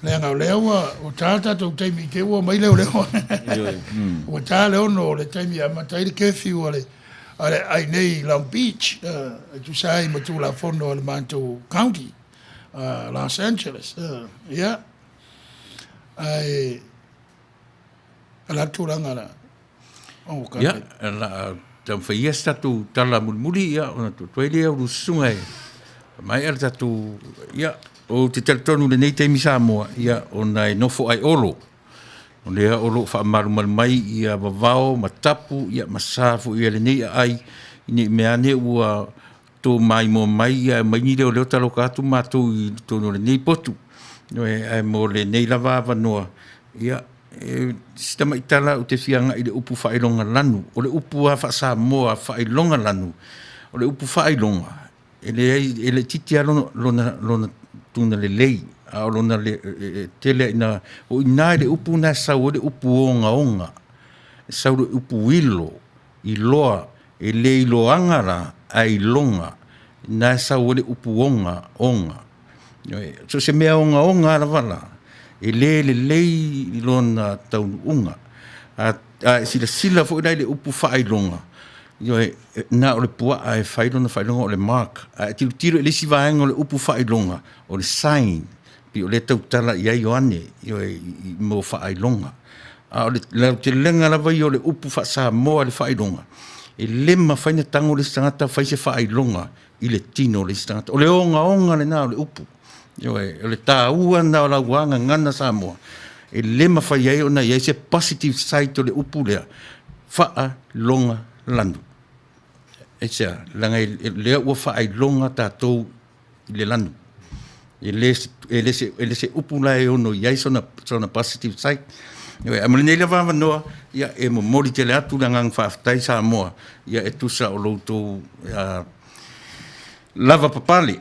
le nga le o tata to te mi ke o mai le o ta le no le te mi ama tai ke fi o le ai nei Long Beach tu sai mo tu la fondo al Manto County Los Angeles ia ai ala turanga la o ka ya la tam fiesta tu tala mulmuli ya ona tu toile o sungai mai er tu ya o te tonu le nei te misamo ya ona no fo ai olo ona olo fa marumal mai ia vavao matapu ia masafu ia le nei ai ni meane ua to mai mo mai ia mai ni le talo ka tu matu i to no le nei potu no e mo le nei lava no ia sistema itala o te fianga i le upu whailonga lanu o le upu a wha moa whailonga lanu o le upu whailonga ele titia lona tuna le lei a lona le tele ina o ina le upu na sau le upu onga sau le upu ilo i loa le iloanga la a ilonga na sau le upu onga so se mea onga la wala le lei lona taununga a sila fo dai le upu whailonga na o le pua ai whailonga o le mark a tiro le si vaenga o le upu whailonga o le sign pi o le tautala ia ioane mo whailonga a o le te lenga lava i o le upu Samoa le whailonga le ma whaina tango le stangata whaise whailonga i le tino le stangata o le onga le na o le upu o le tāua na o la wanga ngana Samoa le ma whai ai ona iai se positive side o le upu lea wha longa landu sea langa lea ua wha longa tātou i le landu ele se upu la ono iai sona positive side amole nei lava vanoa ia e mo mori te le atu langa whaftai Samoa ia e tusa o loutou lava papale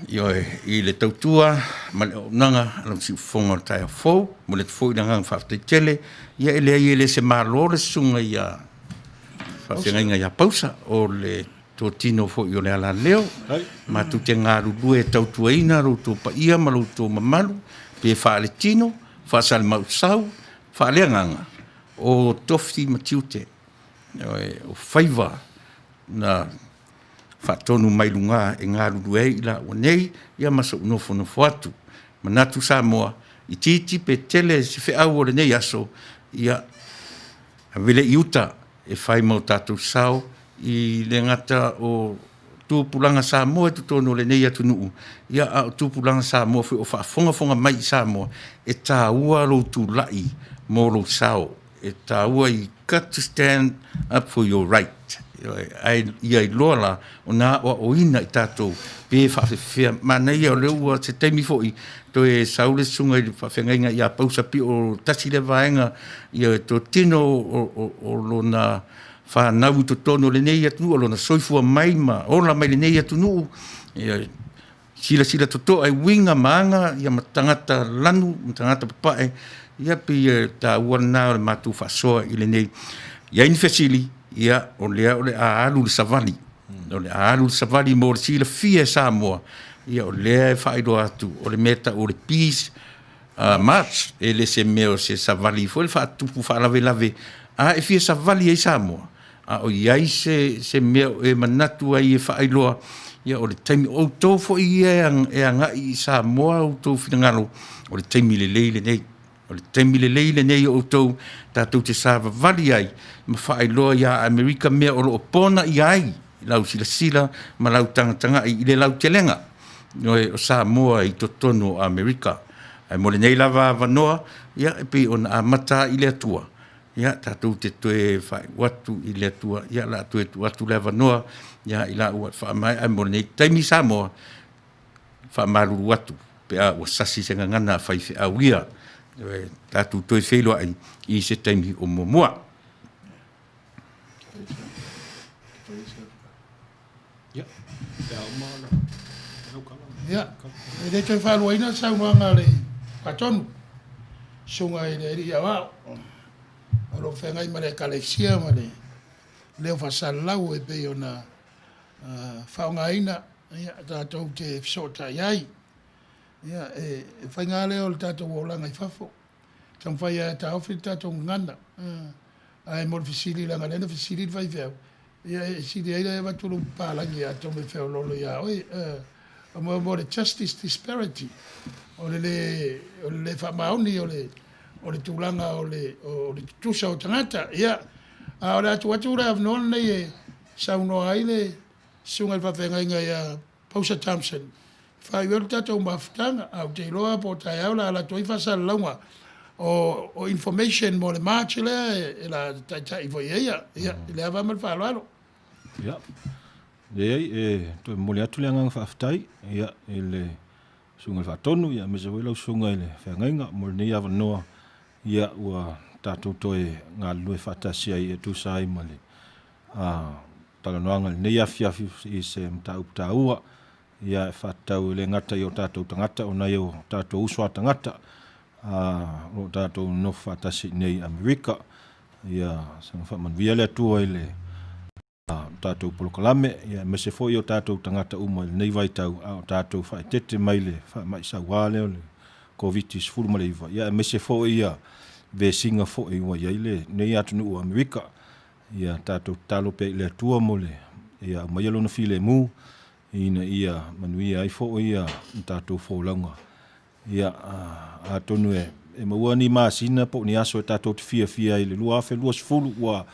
i le tautua ma le onanga alam si fonga tai fo mo le fo i langa whaftai tele ia ele se malo le sunga ia whawhenga ia pausa o le tō tino fo i o le ala leo ma tu te ngā rurue tautua ina routou pa ia ma routou mamalu pe wha le tino wha sale mausau wha lea nganga o tofi matiute o whaiva na whaatonu mai lunga e ngā rurue i la o nei ia maso unofo atu manatu Samoa i titi pe tele se wheau o le nei aso ia vele i uta e whai mau tātou sao i le ngata o tūpulanga Samoa tu tono le nei atu nuu ia a tūpulanga Samoa o whaafonga mai Samoa e tā ua lo tu lai mo lo sao e tā ua I got to stand up for your right ia I lola o nā o ina I tātou pe whawhewhia mana ia o leo te teimi fo'i to e saule sunga I whawhengainga ia pausa pi o tasi le vaenga ia to tino o lona whanau to tono le nei atu o lona soifua mai ma ola mai le nei atu nuu ia sila to ai winga maanga ia matangata lanu matangata papae ia pi ta uana o matu whasoa I le nei ia infesili ia o le aalu le savali o le aalu le savali mo le sila fia Samoa ia o le whairo atu o le meta o le peace march le se meo se savali fo le whaatupu whaalawe e fia savali e Samoa o iai se meo e manatu ai e whailoa ia o le taimi o tō fo ia e anga I Samoa o tō whingalo o le taimi le leile nei o le taimi le leile nei o tō tātou te sāwa vali ai ma whaailoa ia Amerika mea o lo pona I ai lau sila ma lau tanga I le lau te lenga o Samoa I totono Amerika ai mo le nei lava vanoa ia e pi ona amata I le atua ia tātou te toe whai watu I le atua ia la toe watu le vanoa ia I la ua whaamai ai mo le nei taimi Samoa whaamaru watu pe a ua sasi se ngana whai whi awia tātou toi whelo ai I se taimi o momoa. ia e le toi whaluaina saunoanga le patonu sunga I le eri awao o lo whengai ma le kalesia ma le leo whasalau e pei ona whaongaina ia tātou te fisota iai ia e whainga leo le tātou waulanga I whafo tam whai a tāwhi tātou ngana ai mo le fisiri langa lena fisiri whai whiau ia e siri eira e waturu pālangi a tome whiau lolo ia oi mo le justice disparity o le whamaoni o le tūlanga o le tusa o tangata ia a o le atu rea avnona nei e saunoa ai le sunga le whawhenga ia Pausa Thompson whai welu tatou mawhitanga au te iloa po tai au la toi whasala launga o information mo le march lea e la tai voi ia le ava mal whaloalo ia le to mo le atu le ngang whaftai ia le sunga le whatonu ia me se wela sunga le whengainga mo le ava noa ia ua tatou toe ngā lue whatasia i e tu sai ma le talanoanga le nei afiafi i se mtaua ia whatau le ngata i o tatou tangata o nei o tatou uswa tangata o tatou no whatasi nei Amerika ia sanga whamanvia le atua i le tatou polokalame ia me se foi o tatou tangata uma le nei vaitau o tatou whaitete mai le mai sauale o le COVID-19 ma le iwa ia me se foi ia ve singa foi ua ia le nei atunu o Amerika ia tatou talo pe le atua mo le ia mai alona file mu ina ia manuia ai fo ia tatou folaunga ia atonu e maua ni masina po ni aso tatou fia i le lua fe lua sfulu wa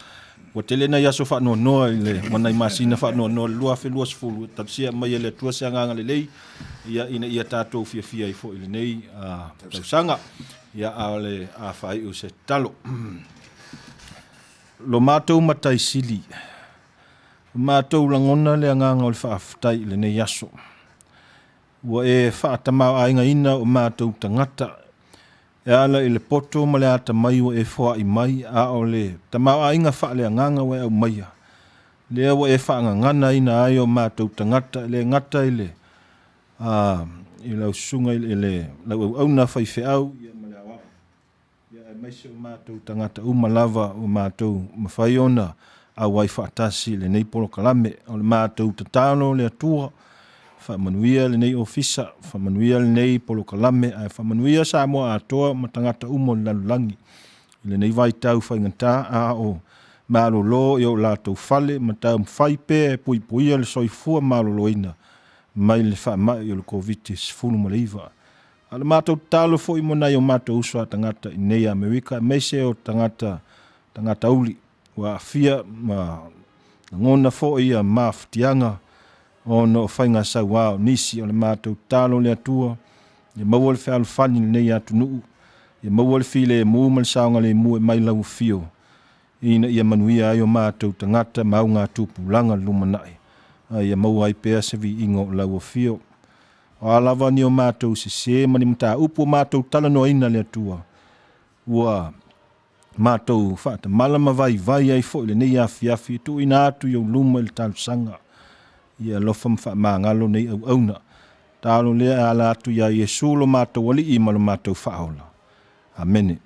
telena ia so fa no i le mana masina fa no lua fe lua sfulu tapsia mai le tua sanga le lei ia ina ia tatou fia i fo ile nei sanga ia ale a fai u se talo lo matou matai sili matou langona le nganga o le whaaftai le nei aso. Ua e whaatamau ainga ina o matou tangata. E ala i le poto ma le ata mai o e wha i mai a o le tamau ainga wha le nganga o e au maia. Lea o e wha ngana ina ai o matou tangata le ngata i le i lau sunga i le lau au na whai whiau ia ma le awa. Ia e maise o matou tangata umalava o matou mawhai ona a wai whaatasi le nei polo kalame o le mātou tatano le atua whamanuia le nei ofisa whamanuia le nei polo kalame a whamanuia sa moa atoa matangata umo le lalulangi le nei vai tau whaingata a o malolo i o lātou whale matau mwhaipe e puipuia le soifua malolo ina mai le whamai o le COVID-19 maleiva a le mātou talo fo i mona i o mātou uswa tangata i nei Amerika meise o tangata uli wa fia ma ngona fo ia maftianga ono fainga sa wa nisi o le matou talo le atua e mawol fe al fani nei atunu e mawol file mu mal saunga le mu mai lau fio ina ia manuia ayo matou tangata maunga tupulanga lumanai ia mau ai pe se vi ingo lau fio ala vani o matou se mani mta upo matou talano ina le atua wa matou fata malama vai ai fo le nei afiafi tu ina atu yo luma le talsanga ia lofam fa mangalo nei auna talo le ala atu ya Yesu lo matou wali i malo matou faola amen